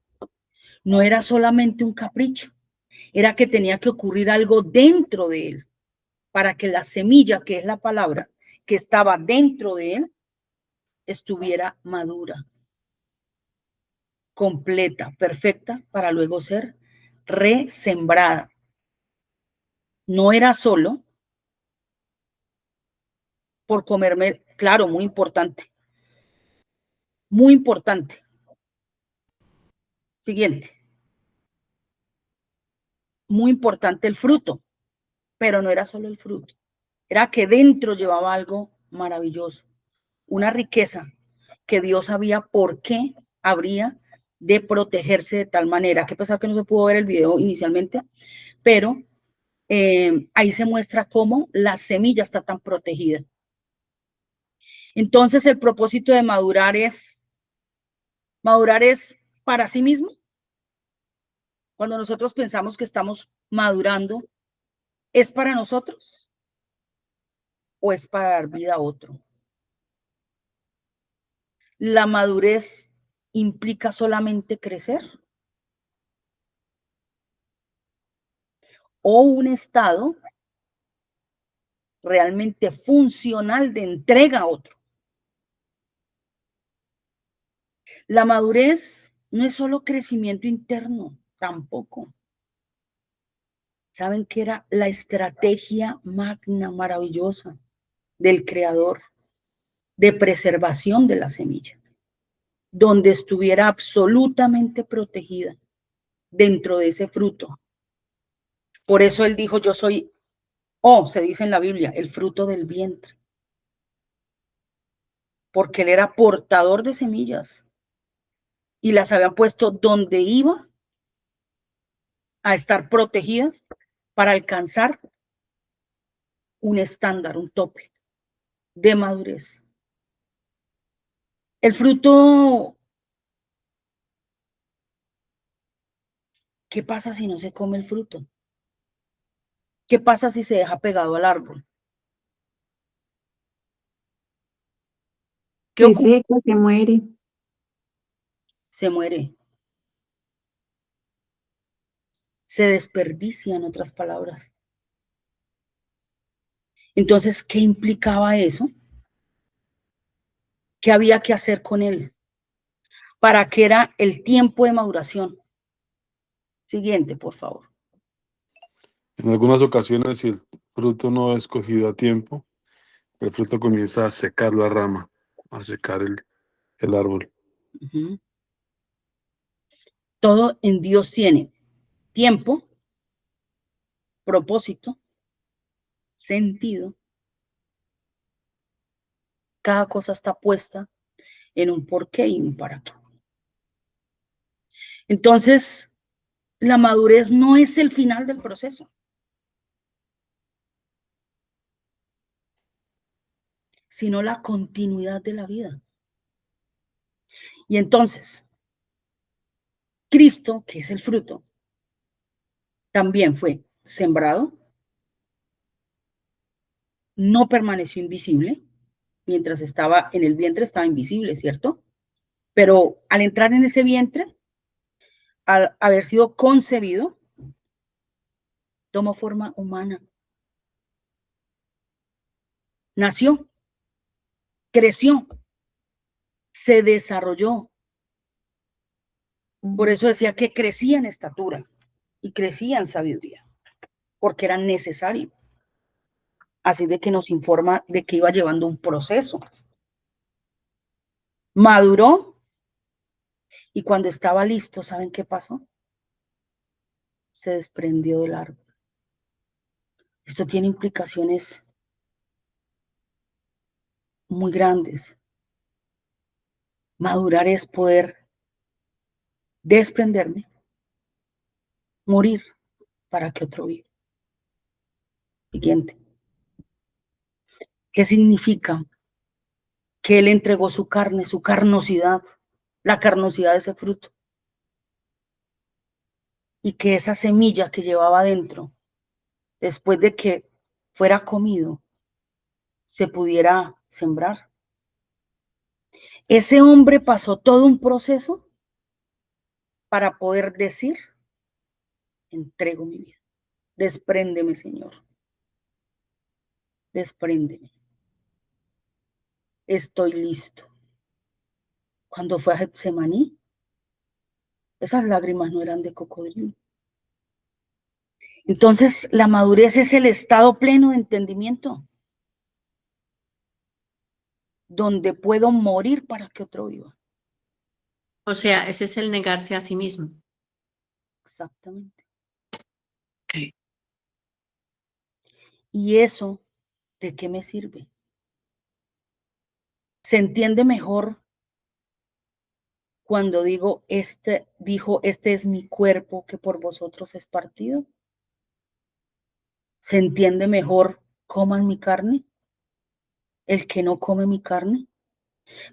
no era solamente un capricho, era que tenía que ocurrir algo dentro de él para que la semilla, que es la palabra, que estaba dentro de él, estuviera madura, completa, perfecta, para luego ser resembrada. No era solo por comerme, claro, muy importante. Muy importante. Siguiente. Muy importante el fruto, pero no era solo el fruto. Era que dentro llevaba algo maravilloso, una riqueza que Dios sabía por qué habría de protegerse de tal manera. Que pesar que no se pudo ver el video inicialmente, pero ahí se muestra cómo la semilla está tan protegida. Entonces el propósito de madurar es para sí mismo. Cuando nosotros pensamos que estamos madurando, ¿es para nosotros o es para dar vida a otro? ¿La madurez implica solamente crecer? ¿O un estado realmente funcional de entrega a otro. La madurez no es solo crecimiento interno, tampoco. ¿Saben qué era la estrategia magna, maravillosa del Creador de preservación de la semilla? Donde estuviera absolutamente protegida dentro de ese fruto. Por eso él dijo, yo soy, se dice en la Biblia, el fruto del vientre. Porque él era portador de semillas y las habían puesto donde iba a estar protegidas para alcanzar un estándar, un tope de madurez. El fruto, ¿qué pasa si no se come el fruto? ¿Qué pasa si se deja pegado al árbol? ¿Qué Se ocurre? seca, se muere. Se muere. Se desperdicia, en otras palabras. Entonces, ¿qué implicaba eso? ¿Qué había que hacer con él? ¿Para qué era el tiempo de maduración? Siguiente, por favor. En algunas ocasiones, si el fruto no es cogido a tiempo, el fruto comienza a secar la rama, a secar el árbol. Uh-huh. Todo en Dios tiene tiempo, propósito, sentido. Cada cosa está puesta en un porqué y un para qué. Entonces, la madurez no es el final del proceso, sino la continuidad de la vida. Y entonces, Cristo, que es el fruto, también fue sembrado, no permaneció invisible, mientras estaba en el vientre estaba invisible, ¿cierto? Pero al entrar en ese vientre, al haber sido concebido, tomó forma humana. Nació, creció, se desarrolló. Por eso decía que crecía en estatura y crecía en sabiduría, porque era necesario. Así de que nos informa de que iba llevando un proceso. Maduró y cuando estaba listo, ¿saben qué pasó? Se desprendió del árbol. Esto tiene implicaciones muy grandes. Madurar es poder desprenderme, morir para que otro viva. Siguiente. ¿Qué significa? Que él entregó su carne, su carnosidad, la carnosidad de ese fruto. Y que esa semilla que llevaba dentro, después de que fuera comido, se pudiera sembrar. Ese hombre pasó todo un proceso para poder decir, entrego mi vida. Despréndeme, Señor. Despréndeme. Estoy listo. Cuando fue a Getsemaní, esas lágrimas no eran de cocodrilo. Entonces, la madurez es el estado pleno de entendimiento, donde puedo morir para que otro viva. O sea, ese es el negarse a sí mismo. Exactamente. Okay. ¿Y eso de qué me sirve? ¿Se entiende mejor cuando dijo, este es mi cuerpo que por vosotros es partido? ¿Se entiende mejor, coman mi carne? El que no come mi carne,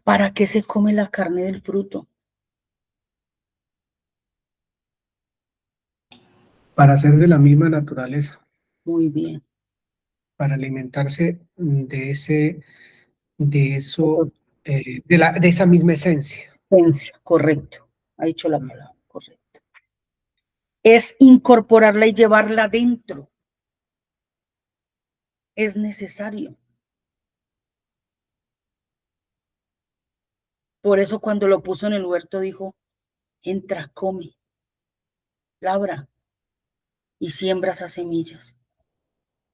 ¿para qué se come la carne del fruto? Para ser de la misma naturaleza, Muy bien. para alimentarse de eso, de esa misma esencia. Esencia, correcto. Ha dicho la palabra, correcto. Es incorporarla y llevarla dentro. es necesario. Por eso cuando lo puso en el huerto dijo, entra, come, labra y siembra esas semillas.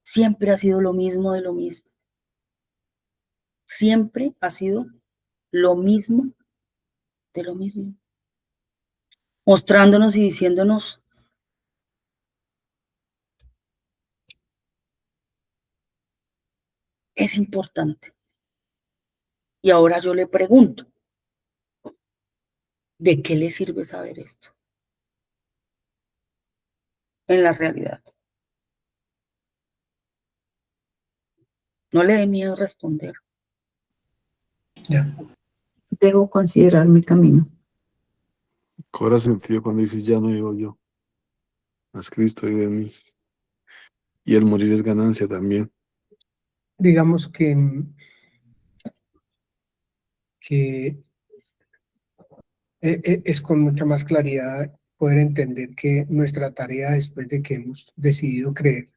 Siempre ha sido lo mismo de lo mismo. Siempre ha sido lo mismo de lo mismo. Mostrándonos y diciéndonos, es importante. Y ahora yo le pregunto, ¿de qué le sirve saber esto? En la realidad. No le dé miedo responder. Ya. Debo considerar mi camino. Cobra sentido cuando dices ya no vivo yo, mas Cristo vive en mí. Y el morir es ganancia también. Digamos que es con mucha más claridad poder entender que nuestra tarea después de que hemos decidido creer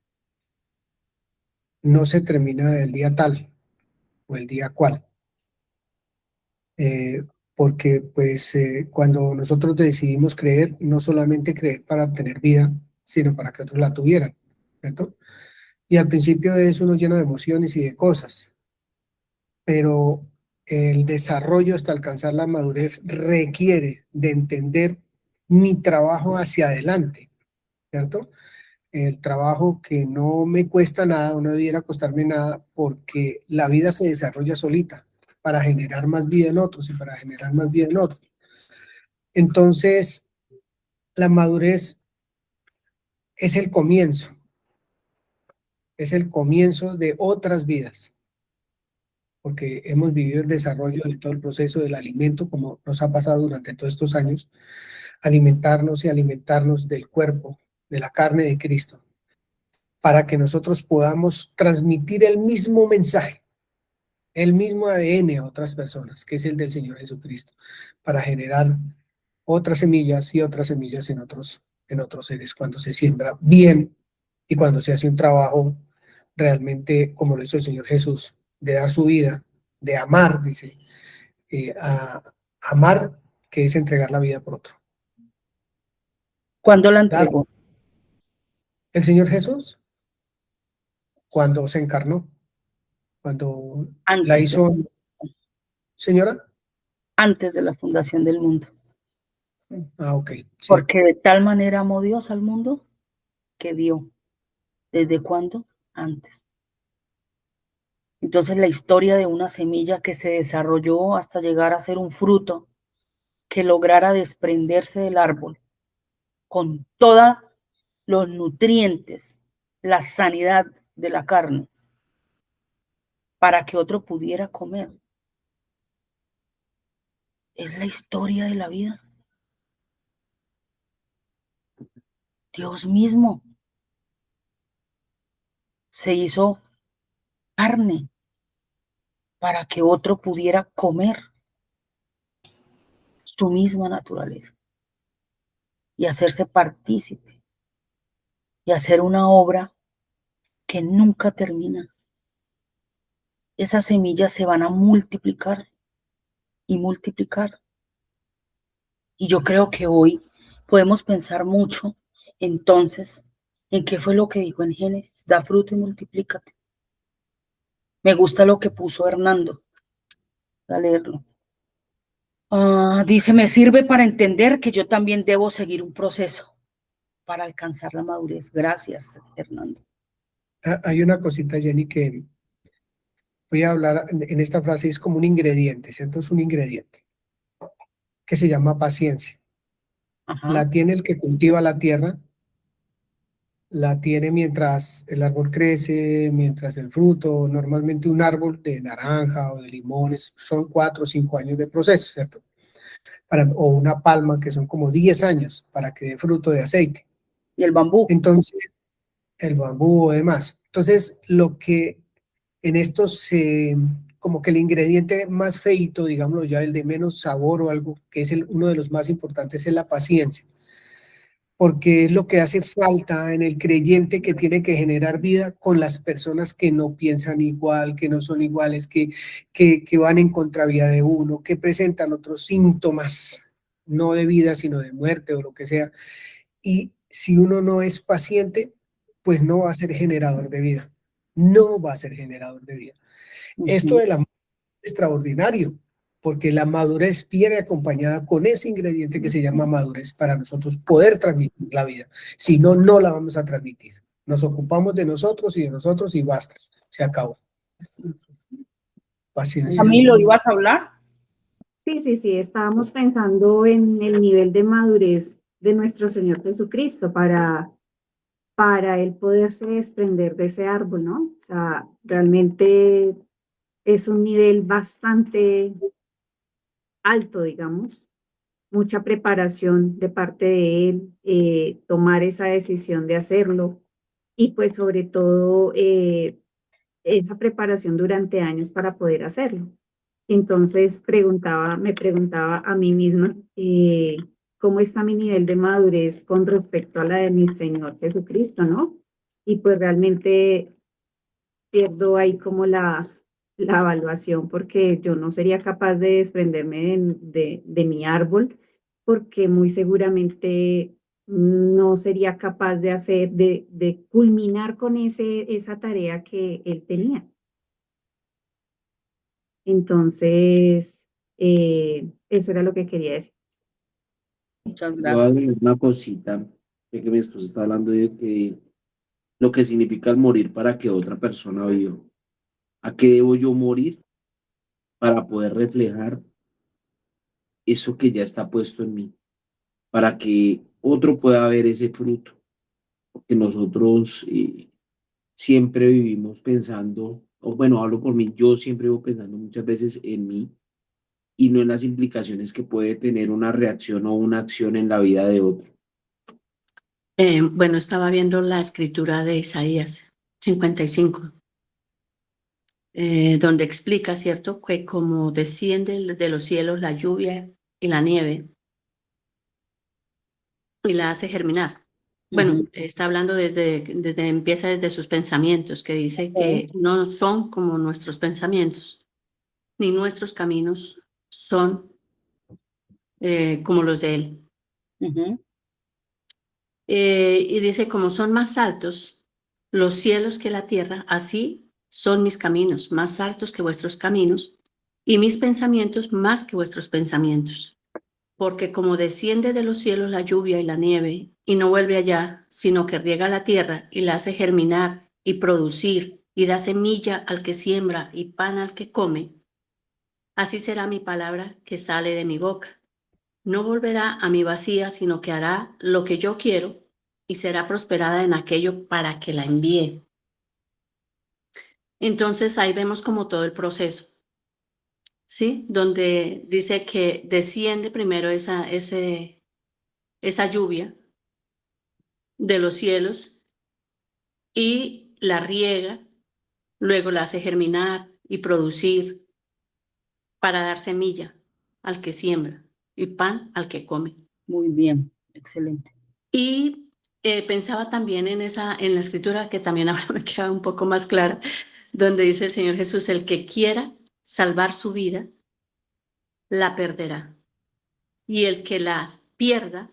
no se termina el día tal o el día cual. Porque pues cuando nosotros decidimos creer, no solamente creer para tener vida, sino para que otros la tuvieran, ¿cierto? Y al principio es uno lleno de emociones y de cosas, pero el desarrollo hasta alcanzar la madurez requiere de entender mi trabajo hacia adelante, ¿cierto? El trabajo que no me cuesta nada o no debiera costarme nada porque la vida se desarrolla solita para generar más vida en otros y para generar más vida en otros. Entonces, la madurez es el comienzo de otras vidas, porque hemos vivido el desarrollo de todo el proceso del alimento, como nos ha pasado durante todos estos años, alimentarnos y alimentarnos del cuerpo, de la carne de Cristo, para que nosotros podamos transmitir el mismo mensaje, el mismo ADN a otras personas, que es el del Señor Jesucristo, para generar otras semillas y otras semillas en otros seres cuando se siembra bien y cuando se hace un trabajo realmente como lo hizo el Señor Jesús, de dar su vida, de amar, dice, amar, que es entregar la vida por otro. ¿Cuándo la Dar. entregó? El Señor Jesús, cuando se encarnó, cuando la Antes, hizo, señora. antes de la fundación del mundo. Ah, ok, sí. Porque de tal manera amó Dios al mundo que dio. ¿Desde cuándo? Antes. Entonces la historia de una semilla que se desarrolló hasta llegar a ser un fruto que lograra desprenderse del árbol con todos los nutrientes, la sanidad de la carne, para que otro pudiera comer. Es la historia de la vida. Dios mismo se hizo carne para que otro pudiera comer su misma naturaleza y hacerse partícipe y hacer una obra que nunca termina. Esas semillas se van a multiplicar y multiplicar. Y yo creo que hoy podemos pensar mucho entonces en qué fue lo que dijo en Génesis: da fruto y multiplícate. Me gusta lo que puso Hernando. Voy a leerlo. Dice, me sirve para entender que yo también debo seguir un proceso para alcanzar la madurez. Gracias, Hernando. Hay una cosita, Jenny, que voy a hablar en esta frase, es como un ingrediente, ¿cierto? Es un ingrediente que se llama paciencia. Ajá. La tiene el que cultiva la tierra, la tiene mientras el árbol crece, mientras el fruto, normalmente un árbol de naranja o de limones, son 4 o 5 años de proceso, ¿cierto? O una palma que son como 10 años para que dé fruto de aceite. Y el bambú. Entonces, el bambú o demás. Entonces, lo que en estos, como que el ingrediente más feito, digámoslo ya, el de menos sabor o algo, que es uno de los más importantes, es la paciencia. porque es lo que hace falta en el creyente que tiene que generar vida con las personas que no piensan igual, que no son iguales, que van en contravía de uno, que presentan otros síntomas, no de vida, sino de muerte o lo que sea. Y si uno no es paciente, pues no va a ser generador de vida. No va a ser generador de vida. Esto de la madurez es extraordinario, porque la madurez viene acompañada con ese ingrediente que se llama madurez para nosotros poder transmitir la vida. Si no, no la vamos a transmitir. Nos ocupamos de nosotros y basta. Se acabó. Paciencia. Camilo, ¿ibas a hablar? Sí, sí, sí, estábamos pensando en el nivel de madurez de nuestro Señor Jesucristo para él poderse desprender de ese árbol, ¿no? O sea, realmente es un nivel bastante alto, digamos, mucha preparación de parte de él, tomar esa decisión de hacerlo y pues sobre todo esa preparación durante años para poder hacerlo. Entonces me preguntaba a mí misma cómo está mi nivel de madurez con respecto a la de mi Señor Jesucristo, ¿no? Y pues realmente pierdo ahí como la evaluación porque yo no sería capaz de desprenderme de mi árbol porque muy seguramente no sería capaz de hacer, de culminar con esa tarea que él tenía. Entonces, eso era lo que quería decir. Muchas Yo voy a gracias. agregar una cosita, ya que mi esposa está hablando de que lo que significa el morir para que otra persona viva. ¿A qué debo yo morir para poder reflejar eso que ya está puesto en mí? Para que otro pueda ver ese fruto. Porque nosotros siempre vivimos pensando, o bueno, hablo por mí, yo siempre vivo pensando muchas veces en mí y no en las implicaciones que puede tener una reacción o una acción en la vida de otro. Bueno, estaba viendo la escritura de Isaías 55, donde explica, ¿cierto?, que como desciende de los cielos la lluvia y la nieve y la hace germinar. Bueno, está hablando empieza desde sus pensamientos, que dice que no son como nuestros pensamientos, ni nuestros caminos son como los de él. Y dice, como son más altos los cielos que la tierra, así son mis caminos, más altos que vuestros caminos, y mis pensamientos más que vuestros pensamientos. Porque como desciende de los cielos la lluvia y la nieve, y no vuelve allá, sino que riega la tierra y la hace germinar y producir, y da semilla al que siembra y pan al que come, así será mi palabra que sale de mi boca. No volverá a mi vacía, sino que hará lo que yo quiero y será prosperada en aquello para que la envíe. Entonces ahí vemos como todo el proceso, ¿sí? Donde dice que desciende primero esa lluvia de los cielos y la riega, luego la hace germinar y producir para dar semilla al que siembra y pan al que come. Muy bien, excelente. Y pensaba también en la escritura, que también ahora me queda un poco más clara, donde dice el Señor Jesús, el que quiera salvar su vida, la perderá. Y el que la pierda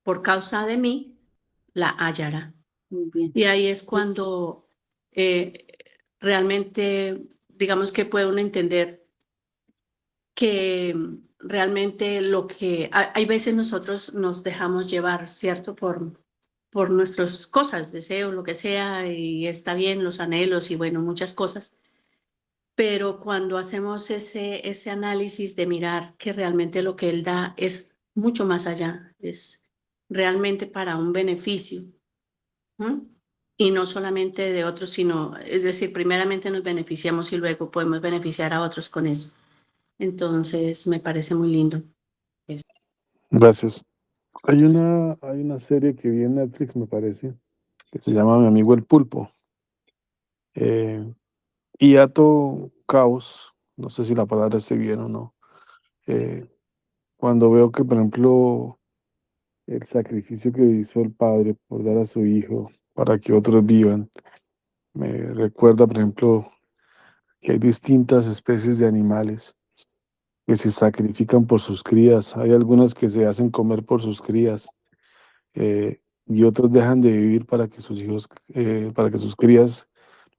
por causa de mí, la hallará. Muy bien. Y ahí es cuando realmente, digamos que puede uno entender que realmente hay veces nosotros nos dejamos llevar, ¿cierto? Por nuestras cosas, deseos, lo que sea, y está bien, los anhelos y bueno, muchas cosas. Pero cuando hacemos ese análisis de mirar que realmente lo que Él da es mucho más allá, es realmente para un beneficio, ¿no? Y no solamente de otros, sino, es decir, primeramente nos beneficiamos y luego podemos beneficiar a otros con eso. Entonces, me parece muy lindo. Gracias. Hay una serie que vi en Netflix, me parece, que se llama Mi amigo el pulpo. Y ato caos, no sé si la palabra esté bien o no. Cuando veo que, por ejemplo, el sacrificio que hizo el Padre por dar a su Hijo para que otros vivan. Me recuerda, por ejemplo, que hay distintas especies de animales que se sacrifican por sus crías. Hay algunas que se hacen comer por sus crías, y otros dejan de vivir para que sus hijos, para que sus crías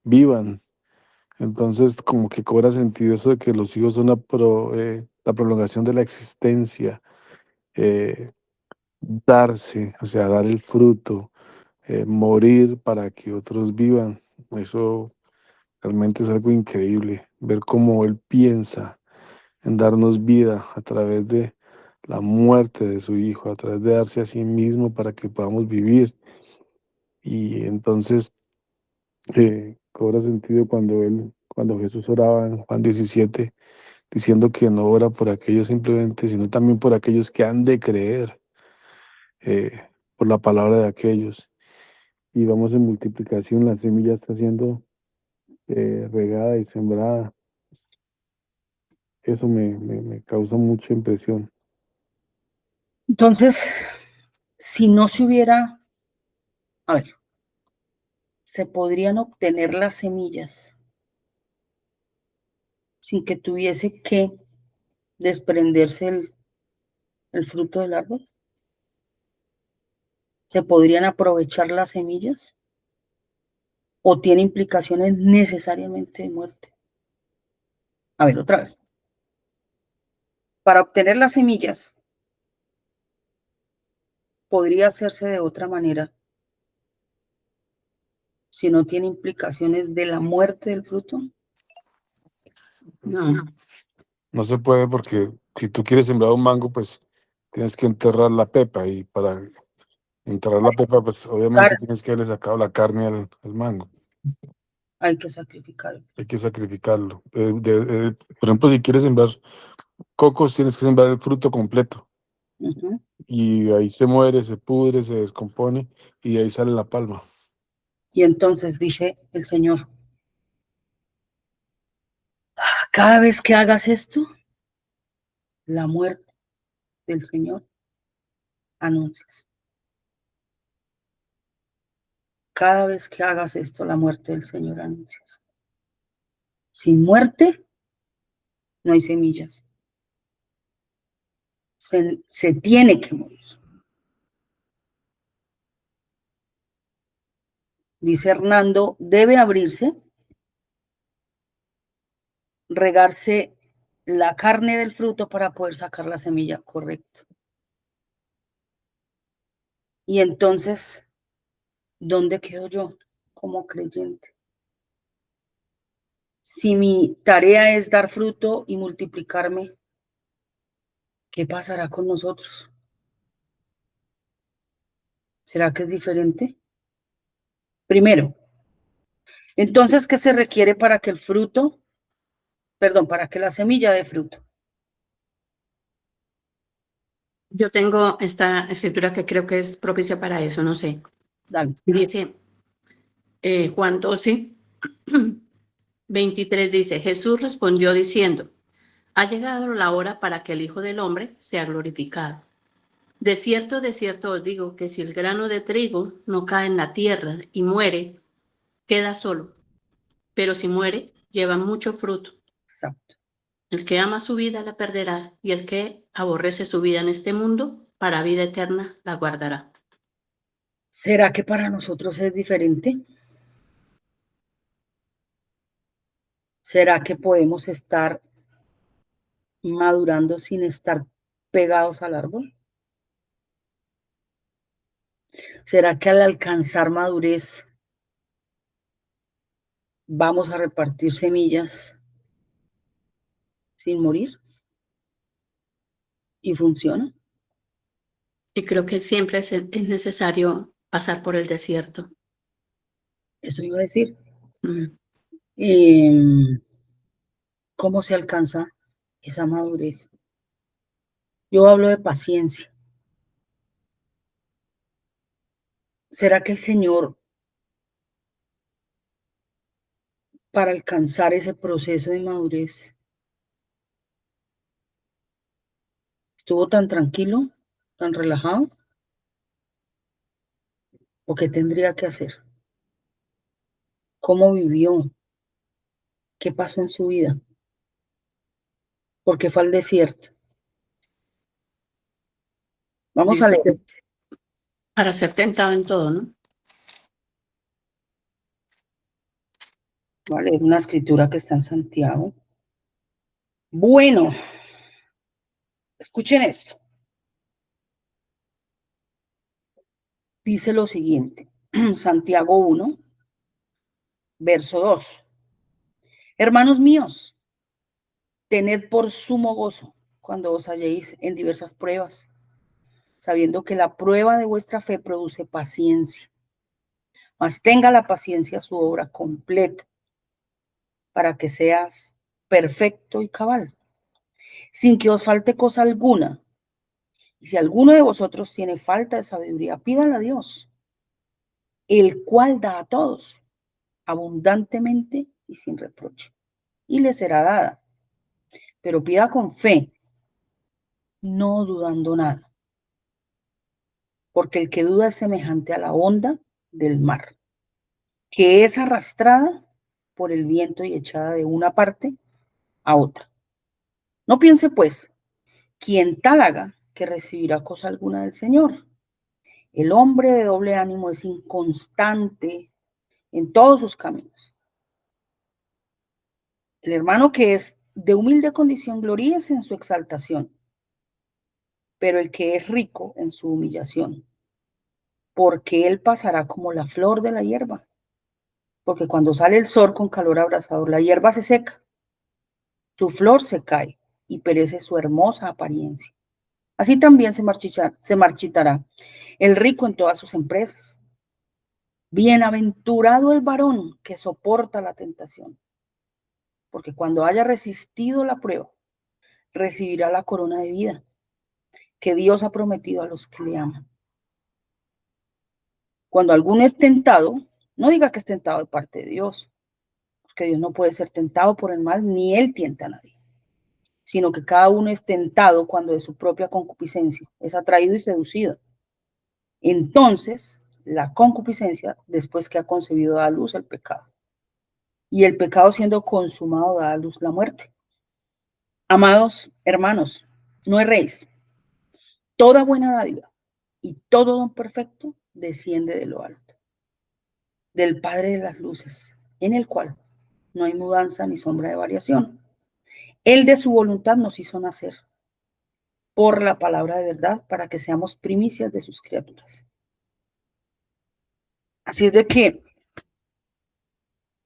vivan. Entonces, como que cobra sentido eso de que los hijos son la prolongación de la existencia, eh, darse, o sea, dar el fruto, morir para que otros vivan. Eso realmente es algo increíble, ver cómo Él piensa en darnos vida a través de la muerte de su Hijo, a través de darse a sí mismo para que podamos vivir. Y entonces cobra sentido cuando Jesús oraba en Juan 17, diciendo que no ora por aquellos simplemente, sino también por aquellos que han de creer, por la palabra de aquellos. Y vamos en multiplicación, la semilla está siendo regada y sembrada. Eso me causa mucha impresión. Entonces, si no se hubiera, a ver, se podrían obtener las semillas sin que tuviese que desprenderse el fruto del árbol. ¿Se podrían aprovechar las semillas? ¿O tiene implicaciones necesariamente de muerte? A ver, otra vez. Para obtener las semillas, podría hacerse de otra manera si no tiene implicaciones de la muerte del fruto. No, No se puede porque si tú quieres sembrar un mango, pues tienes que enterrar la pepa y para enterrar la pepa, pues Claro, obviamente tienes que haberle sacado la carne al mango. hay que sacrificar. Hay que sacrificarlo. Por ejemplo, si quieres sembrar cocos, tienes que sembrar el fruto completo. Ujú. Y ahí se muere, se pudre, se descompone y de ahí sale la palma. Y entonces dice el Señor, cada vez que hagas esto, la muerte del Señor anuncias. Cada vez que hagas esto, la muerte del Señor anuncias. Sin muerte, no hay semillas. Se tiene que morir. Dice Hernando, debe abrirse, regarse la carne del fruto para poder sacar la semilla, correcto. Y entonces, ¿dónde quedo yo como creyente? Si mi tarea es dar fruto y multiplicarme, ¿qué pasará con nosotros? ¿Será que es diferente? Primero, entonces, ¿qué se requiere para que para que la semilla dé fruto? yo tengo esta escritura que creo que es propicia para eso, no sé. Dale. Dice Juan 12, 23 dice, Jesús respondió diciendo, ha llegado la hora para que el Hijo del Hombre sea glorificado. De cierto os digo que si el grano de trigo no cae en la tierra y muere, queda solo, pero si muere, lleva mucho fruto. Exacto. El que ama su vida la perderá, y el que aborrece su vida en este mundo, para vida eterna la guardará. ¿Será que para nosotros es diferente? ¿Será que podemos estar madurando sin estar pegados al árbol? ¿Será que al alcanzar madurez vamos a repartir semillas sin morir? ¿Y funciona? Y creo que siempre es necesario pasar por el desierto. Eso iba a decir. Mm. ¿Cómo se alcanza esa madurez? Yo hablo de paciencia. ¿Será que el Señor, para alcanzar ese proceso de madurez, estuvo tan tranquilo, tan relajado? ¿O qué tendría que hacer? ¿Cómo vivió? ¿Qué pasó en su vida? ¿Por qué fue al desierto? Vamos a Dice leer. que para ser tentado en todo, ¿no? Voy a leer una escritura que está en Santiago. Bueno, escuchen esto. Dice lo siguiente, Santiago 1, verso 2. Hermanos míos, tened por sumo gozo cuando os halléis en diversas pruebas, sabiendo que la prueba de vuestra fe produce paciencia. Mas tenga la paciencia su obra completa, para que seas perfecto y cabal, sin que os falte cosa alguna. Y si alguno de vosotros tiene falta de sabiduría, pídala a Dios, el cual da a todos abundantemente y sin reproche, y le será dada. Pero pida con fe, no dudando nada, porque el que duda es semejante a la onda del mar, que es arrastrada por el viento y echada de una parte a otra. No piense, pues, quien tal haga que recibirá cosa alguna del Señor. El hombre de doble ánimo es inconstante en todos sus caminos. El hermano que es de humilde condición gloríese en su exaltación, pero el que es rico en su humillación, porque él pasará como la flor de la hierba. Porque cuando sale el sol con calor abrasador, la hierba se seca, su flor se cae y perece su hermosa apariencia. Así también se marchitará el rico en todas sus empresas. Bienaventurado el varón que soporta la tentación, porque cuando haya resistido la prueba, recibirá la corona de vida que Dios ha prometido a los que le aman. Cuando alguno es tentado, no diga que es tentado de parte de Dios, porque Dios no puede ser tentado por el mal, ni él tienta a nadie, sino que cada uno es tentado cuando de su propia concupiscencia es atraído y seducido. Entonces, la concupiscencia, después que ha concebido, da a luz el pecado. Y el pecado siendo consumado da a luz la muerte. Amados hermanos, no erréis. Toda buena dádiva y todo don perfecto desciende de lo alto, del Padre de las luces, en el cual no hay mudanza ni sombra de variación. Él de su voluntad nos hizo nacer por la palabra de verdad para que seamos primicias de sus criaturas. Así es de que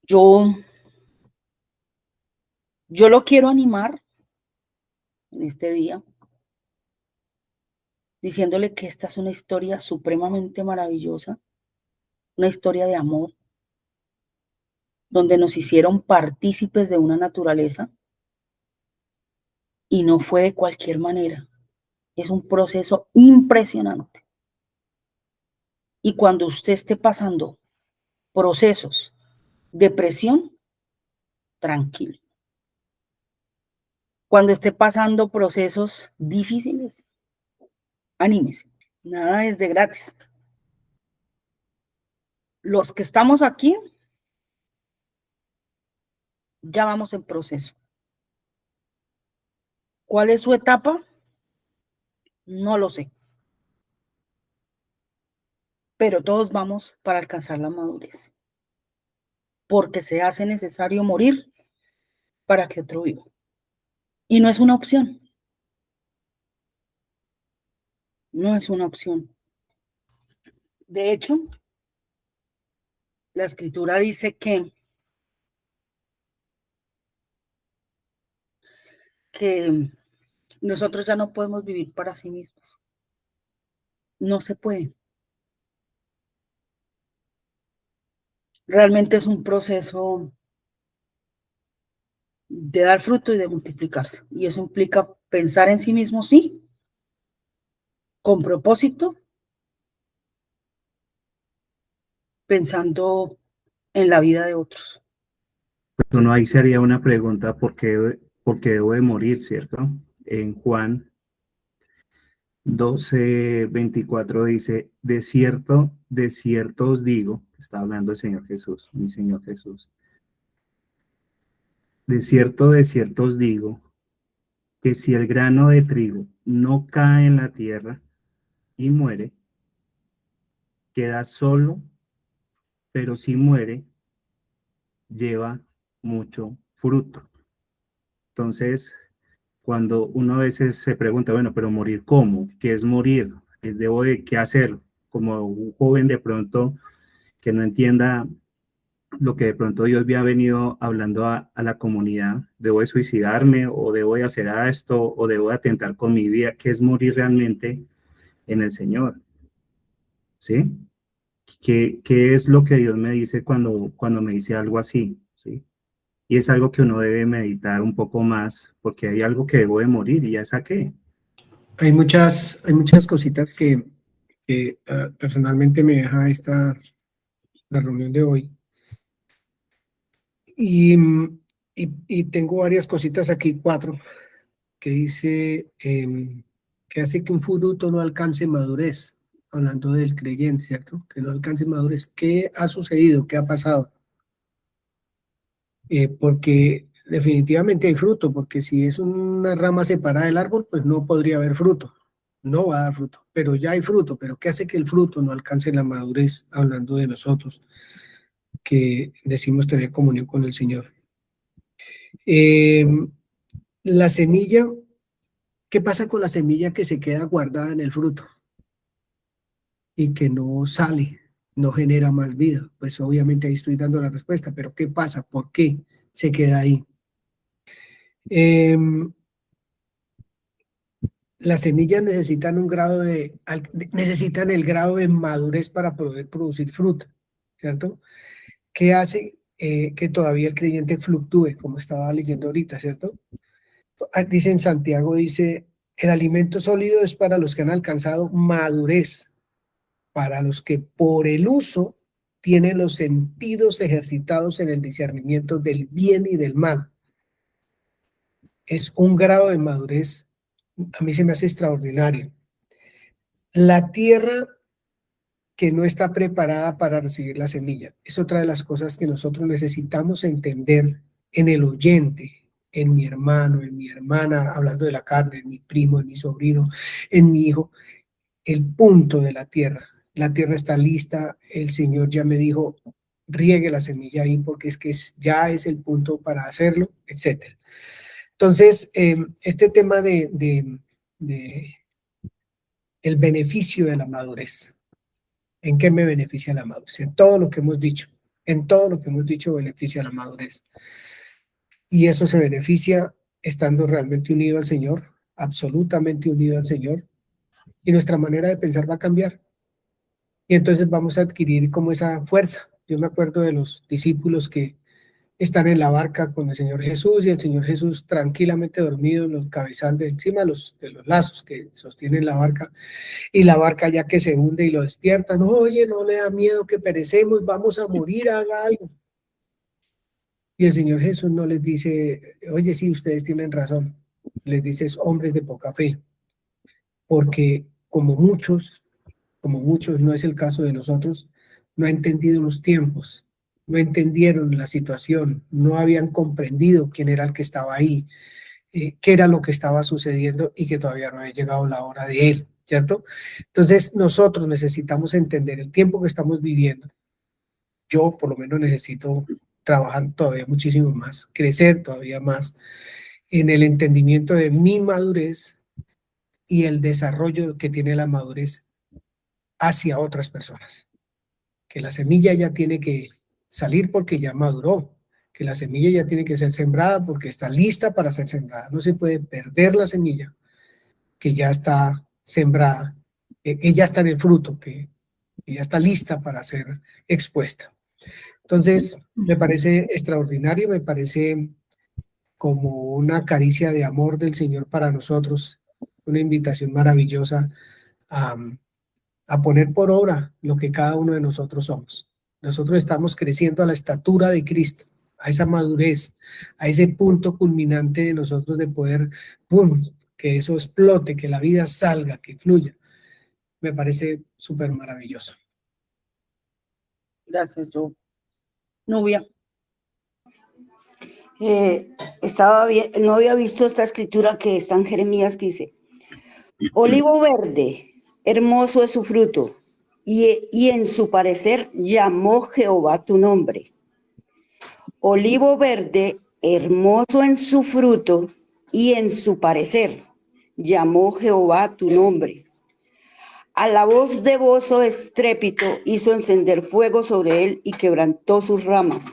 yo lo quiero animar en este día diciéndole que esta es una historia supremamente maravillosa, una historia de amor, donde nos hicieron partícipes de una naturaleza y no fue de cualquier manera. Es un proceso impresionante. Y cuando usted esté pasando procesos de presión, tranquilo. Cuando esté pasando procesos difíciles, anímese. Nada es de gratis. Los que estamos aquí, ya vamos en proceso. ¿Cuál es su etapa? No lo sé. Pero todos vamos para alcanzar la madurez. Porque se hace necesario morir para que otro viva. Y no es una opción. No es una opción. De hecho, la escritura dice que nosotros ya no podemos vivir para sí mismos. No se puede. Realmente es un proceso de dar fruto y de multiplicarse. Y eso implica pensar en sí mismo, sí, con propósito, pensando en la vida de otros. Pues uno ahí sería una pregunta, por qué debo de morir, cierto? En Juan 12:24 dice, de cierto os digo, está hablando el Señor Jesús, mi Señor Jesús, de cierto os digo, que si el grano de trigo no cae en la tierra y muere, queda solo, pero si muere, lleva mucho fruto. Entonces, cuando uno a veces se pregunta, bueno, pero morir ¿cómo? ¿Qué es morir? ¿Qué hacer? Como un joven de pronto que no entienda lo que de pronto Dios había venido hablando a la comunidad, ¿debo de suicidarme o debo de hacer esto o debo de atentar con mi vida? ¿Qué es morir realmente en el Señor? ¿Sí? ¿Qué es lo que Dios me dice cuando me dice algo así? ¿Sí? Y es algo que uno debe meditar un poco más, porque hay algo que debo de morir y ya saqué. Hay muchas cositas que personalmente me deja la reunión de hoy. Y tengo varias cositas aquí, 4, que dice que hace que un fruto no alcance madurez, hablando del creyente, ¿cierto? Que no alcance madurez. ¿Qué ha sucedido? ¿Qué ha pasado? Porque definitivamente hay fruto, porque si es una rama separada del árbol, pues no podría haber fruto, no va a dar fruto, pero ya hay fruto. Pero ¿qué hace que el fruto no alcance la madurez? Hablando de nosotros, que decimos tener comunión con el Señor. La semilla, ¿qué pasa con la semilla que se queda guardada en el fruto y que no sale, no genera más vida? Pues obviamente ahí estoy dando la respuesta, pero ¿qué pasa? ¿Por qué se queda ahí? Las semillas necesitan necesitan el grado de madurez para poder producir fruto, ¿cierto? ¿Qué hace que todavía el creyente fluctúe, como estaba leyendo ahorita, ¿cierto? Dice en Santiago, dice, el alimento sólido es para los que han alcanzado madurez, para los que por el uso tienen los sentidos ejercitados en el discernimiento del bien y del mal. Es un grado de madurez, a mí se me hace extraordinario. La tierra que no está preparada para recibir la semilla es otra de las cosas que nosotros necesitamos entender en el oyente, en mi hermano, en mi hermana, hablando de la carne, en mi primo, en mi sobrino, en mi hijo, el punto de la tierra. La tierra está lista, el Señor ya me dijo, riegue la semilla ahí porque es que ya es el punto para hacerlo, etc. Entonces, este tema de el beneficio de la madurez. ¿En qué me beneficia la madurez? En todo lo que hemos dicho. En todo lo que hemos dicho beneficia la madurez. Y eso se beneficia estando realmente unido al Señor, absolutamente unido al Señor. Y nuestra manera de pensar va a cambiar. Y entonces vamos a adquirir como esa fuerza. Yo me acuerdo de los discípulos que están en la barca con el Señor Jesús y el Señor Jesús tranquilamente dormido en los cabezales de encima de los lazos que sostienen la barca, y la barca ya que se hunde y lo despiertan. Oye, no le da miedo que perecemos, vamos a morir, haga algo. Y el Señor Jesús no les dice, oye, sí, ustedes tienen razón. Les dice, hombres de poca fe, porque como muchos, no es el caso de nosotros, no han entendido los tiempos, no entendieron la situación, no habían comprendido quién era el que estaba ahí, qué era lo que estaba sucediendo y que todavía no había llegado la hora de él, ¿cierto? Entonces nosotros necesitamos entender el tiempo que estamos viviendo. Yo por lo menos necesito trabajar todavía muchísimo más, crecer todavía más en el entendimiento de mi madurez y el desarrollo que tiene la madurez hacia otras personas. Que la semilla ya tiene que salir porque ya maduró, que la semilla ya tiene que ser sembrada porque está lista para ser sembrada. No se puede perder la semilla que ya está sembrada, que ya está en el fruto, que ya está lista para ser expuesta. Entonces, me parece extraordinario, me parece como una caricia de amor del Señor para nosotros, una invitación maravillosa a poner por obra lo que cada uno de nosotros somos. Nosotros estamos creciendo a la estatura de Cristo, a esa madurez, a ese punto culminante de nosotros de poder que eso explote, que la vida salga, que fluya. Me parece súper maravilloso. Gracias, yo. Nubia. No había visto esta escritura que está en Jeremías que dice, olivo verde, hermoso es su fruto, y en su parecer llamó Jehová tu nombre. Olivo verde, hermoso en su fruto, y en su parecer llamó Jehová tu nombre. A la voz de gozo estrépito hizo encender fuego sobre él y quebrantó sus ramas.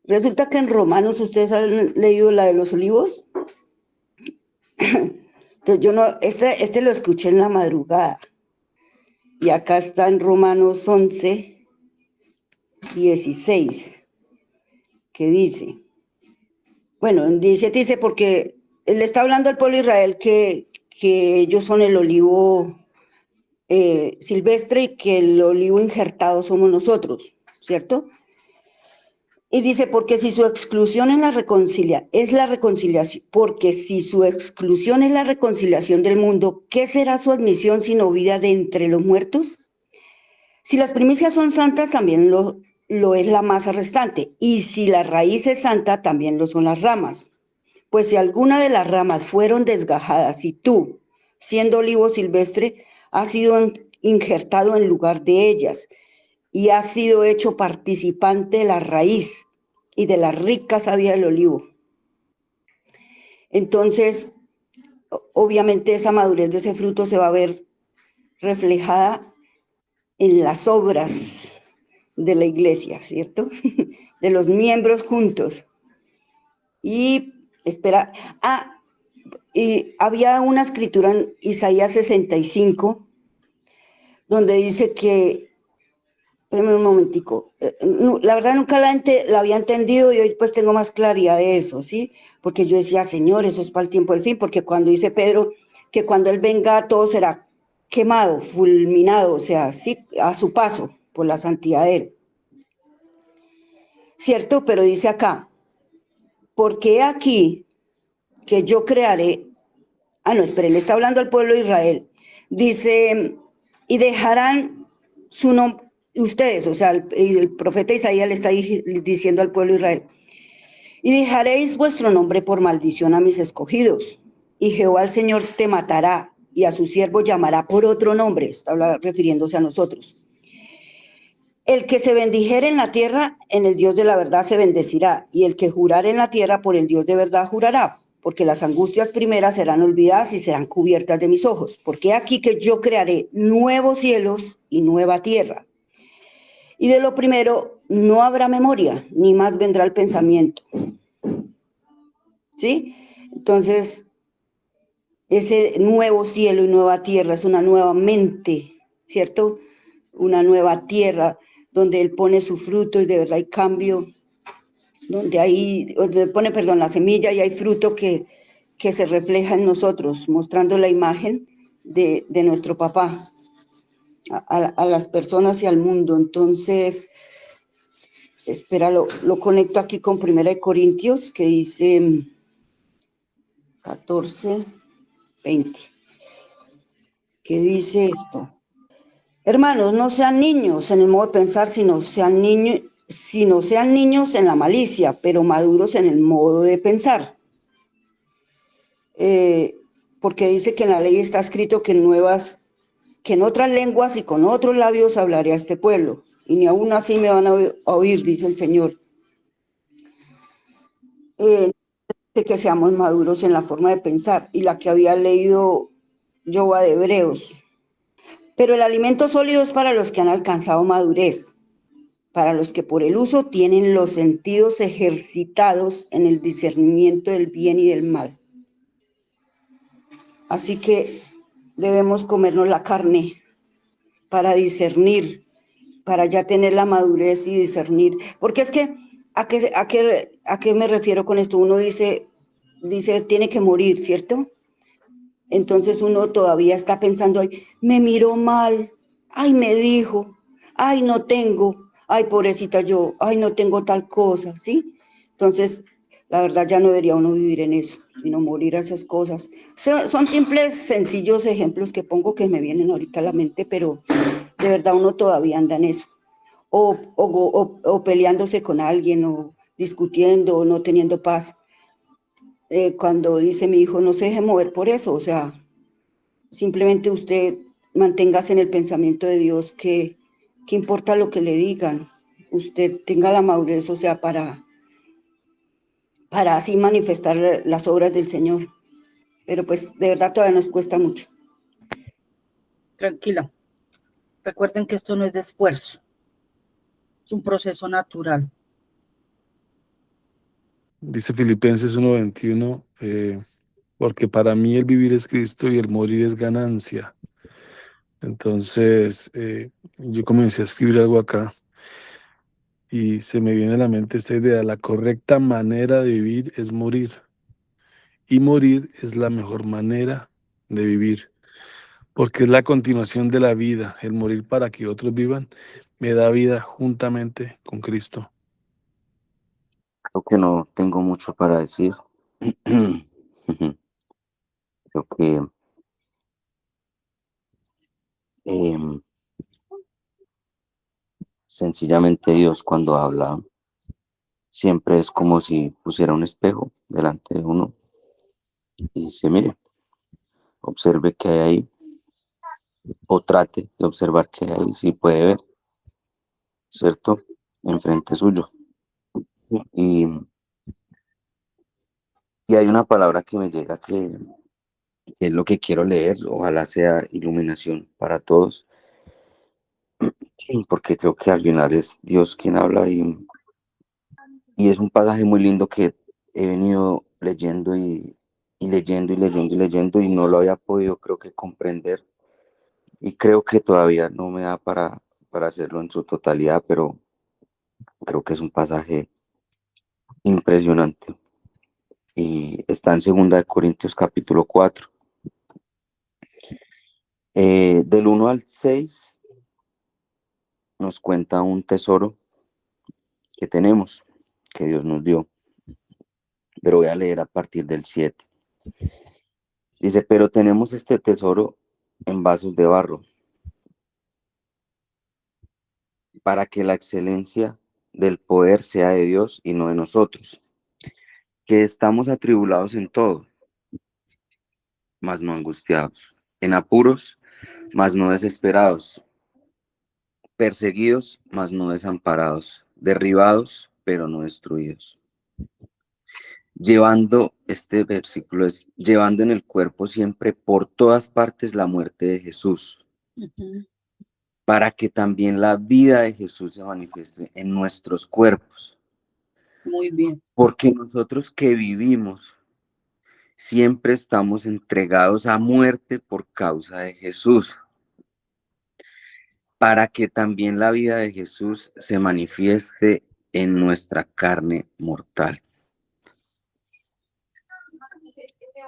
Resulta que en Romanos, ¿ustedes han leído la de los olivos? Entonces yo no, este lo escuché en la madrugada. Y acá está en Romanos 11, 16, que dice, bueno, en 17 dice, porque le está hablando al pueblo de Israel que ellos son el olivo silvestre y que el olivo injertado somos nosotros, ¿cierto? Y dice, porque si su exclusión es la reconciliación, porque si su exclusión es la reconciliación del mundo, ¿qué será su admisión sino vida de entre los muertos? Si las primicias son santas, también lo es la masa restante, y si la raíz es santa, también lo son las ramas. Pues si alguna de las ramas fueron desgajadas y tú, siendo olivo silvestre, has sido injertado en lugar de ellas, y ha sido hecho participante de la raíz y de la rica savia del olivo. Entonces, obviamente esa madurez de ese fruto se va a ver reflejada en las obras de la iglesia, ¿cierto? De los miembros juntos. Y y había una escritura en Isaías 65, donde dice que, espérame un momentico, la verdad nunca la había entendido y hoy pues tengo más claridad de eso, ¿sí? Porque yo decía, Señor, eso es para el tiempo del fin, porque cuando dice Pedro que cuando Él venga todo será quemado, fulminado, o sea, sí, a su paso por la santidad de Él. ¿Cierto? Pero dice acá, porque aquí que yo crearé, él está hablando al pueblo de Israel, dice, y dejarán su nombre, ustedes, o sea, el profeta Isaías le está diciendo al pueblo de Israel, y dejaréis vuestro nombre por maldición a mis escogidos, y Jehová el Señor te matará, y a su siervo llamará por otro nombre, está refiriéndose a nosotros. El que se bendijere en la tierra, en el Dios de la verdad se bendecirá, y el que jurare en la tierra, por el Dios de verdad jurará, porque las angustias primeras serán olvidadas y serán cubiertas de mis ojos, porque aquí que yo crearé nuevos cielos y nueva tierra. Y de lo primero no habrá memoria, ni más vendrá el pensamiento. ¿Sí? Entonces, ese nuevo cielo y nueva tierra es una nueva mente, ¿cierto? Una nueva tierra donde Él pone su fruto y de verdad hay cambio, donde pone, la semilla y hay fruto que se refleja en nosotros, mostrando la imagen de nuestro papá a las personas y al mundo. Entonces, lo conecto aquí con 1 Corintios, que dice 14, 20, que dice esto. Hermanos, no sean niños en el modo de pensar, sino sean niños en la malicia, pero maduros en el modo de pensar. Porque dice que en la ley está escrito que en otras lenguas y con otros labios hablaré a este pueblo, y ni aún así me van a oír, dice el Señor. De que seamos maduros en la forma de pensar, y la que había leído yo de Hebreos. Pero el alimento sólido es para los que han alcanzado madurez, para los que por el uso tienen los sentidos ejercitados en el discernimiento del bien y del mal. Así que debemos comernos la carne para discernir, para ya tener la madurez y discernir. Porque es que, ¿a qué me refiero con esto? Uno dice, tiene que morir, ¿cierto? Entonces uno todavía está pensando, ay, me miró mal, ay, me dijo, ay, no tengo, ay, pobrecita yo, ay, no tengo tal cosa, ¿sí? Entonces, La verdad ya no debería uno vivir en eso, sino morir a esas cosas. Son simples, sencillos ejemplos que pongo que me vienen ahorita a la mente, pero de verdad uno todavía anda en eso. O peleándose con alguien, o discutiendo, o no teniendo paz. Cuando dice mi hijo, no se deje mover por eso, o sea, simplemente usted manténgase en el pensamiento de Dios, que importa lo que le digan. Usted tenga la madurez, o sea, para así manifestar las obras del Señor. Pero pues de verdad todavía nos cuesta mucho. Tranquila. Recuerden que esto no es de esfuerzo. Es un proceso natural. Dice Filipenses 1:21, porque para mí el vivir es Cristo y el morir es ganancia. Entonces, yo comencé a escribir algo acá y se me viene a la mente esta idea: la correcta manera de vivir es morir, y morir es la mejor manera de vivir, porque es la continuación de la vida. El morir para que otros vivan me da vida juntamente con Cristo. Creo que no tengo mucho para decir. Creo que em, sencillamente Dios, cuando habla, siempre es como si pusiera un espejo delante de uno y dice, mire, observe qué hay ahí, o trate de observar qué hay ahí, si puede ver, ¿cierto? Enfrente suyo. Y, y hay una palabra que me llega que es lo que quiero leer, ojalá sea iluminación para todos, porque creo que al final es Dios quien habla, y es un pasaje muy lindo que he venido leyendo y leyendo y leyendo y leyendo, y no lo había podido, creo que, comprender, y creo que todavía no me da para hacerlo en su totalidad, pero creo que es un pasaje impresionante, y está en 2 Corintios capítulo 4. Del 1 al 6 nos cuenta un tesoro que tenemos, que Dios nos dio, pero voy a leer a partir del 7. Dice, pero tenemos este tesoro en vasos de barro, para que la excelencia del poder sea de Dios y no de nosotros, que estamos atribulados en todo, mas no angustiados, en apuros, mas no desesperados, perseguidos, mas no desamparados, derribados, pero no destruidos. Este versículo es, llevando en el cuerpo siempre por todas partes la muerte de Jesús, para que también la vida de Jesús se manifieste en nuestros cuerpos. Muy bien. Porque nosotros que vivimos siempre estamos entregados a muerte por causa de Jesús, para que también la vida de Jesús se manifieste en nuestra carne mortal.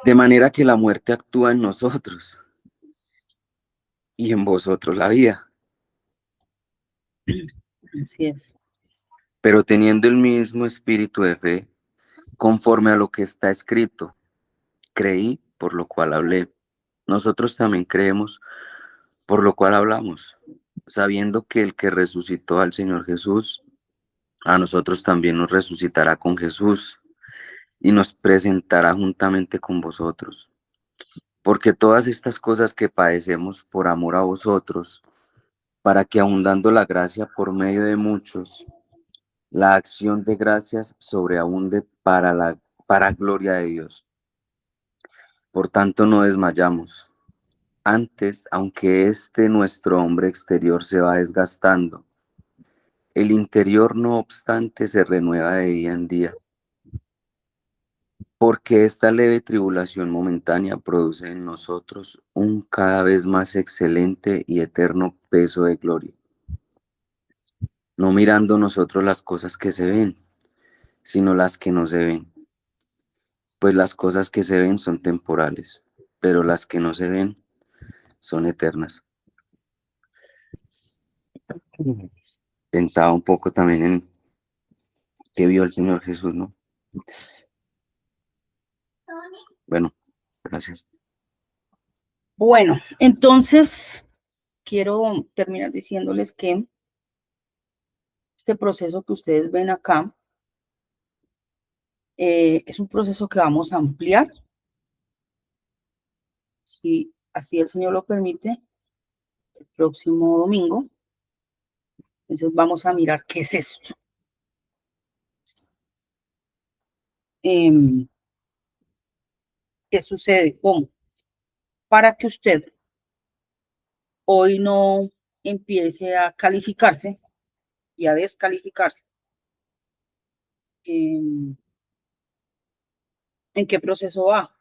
De manera que la muerte actúa en nosotros y en vosotros la vida. Así es. Pero teniendo el mismo espíritu de fe, conforme a lo que está escrito, creí, por lo cual hablé. Nosotros también creemos, por lo cual hablamos, sabiendo que el que resucitó al Señor Jesús, a nosotros también nos resucitará con Jesús y nos presentará juntamente con vosotros. Porque todas estas cosas que padecemos por amor a vosotros, para que abundando la gracia por medio de muchos, la acción de gracias sobreabunde para gloria de Dios. Por tanto, no desmayamos. Antes, aunque nuestro hombre exterior se va desgastando, el interior, no obstante, se renueva de día en día. Porque esta leve tribulación momentánea produce en nosotros un cada vez más excelente y eterno peso de gloria. No mirando nosotros las cosas que se ven, sino las que no se ven. Pues las cosas que se ven son temporales, pero las que no se ven son eternas. Pensaba un poco también en qué vio el Señor Jesús, ¿no? Bueno, gracias. Bueno, entonces quiero terminar diciéndoles que este proceso que ustedes ven acá es un proceso que vamos a ampliar, si así el Señor lo permite, el próximo domingo. Entonces vamos a mirar qué es esto. ¿Qué sucede? ¿Cómo? Para que usted hoy no empiece a calificarse y a descalificarse. ¿En qué proceso va?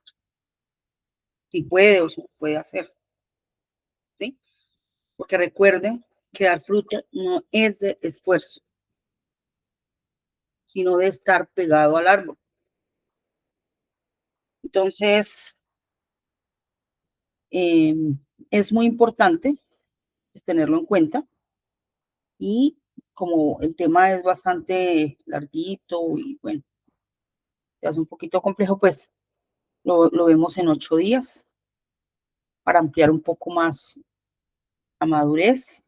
Si puede o si no puede hacer. ¿Sí? Porque recuerden que dar fruto no es de esfuerzo, sino de estar pegado al árbol. Entonces, es muy importante tenerlo en cuenta, y como el tema es bastante larguito y bueno, es un poquito complejo, pues lo vemos en 8 días para ampliar un poco más la madurez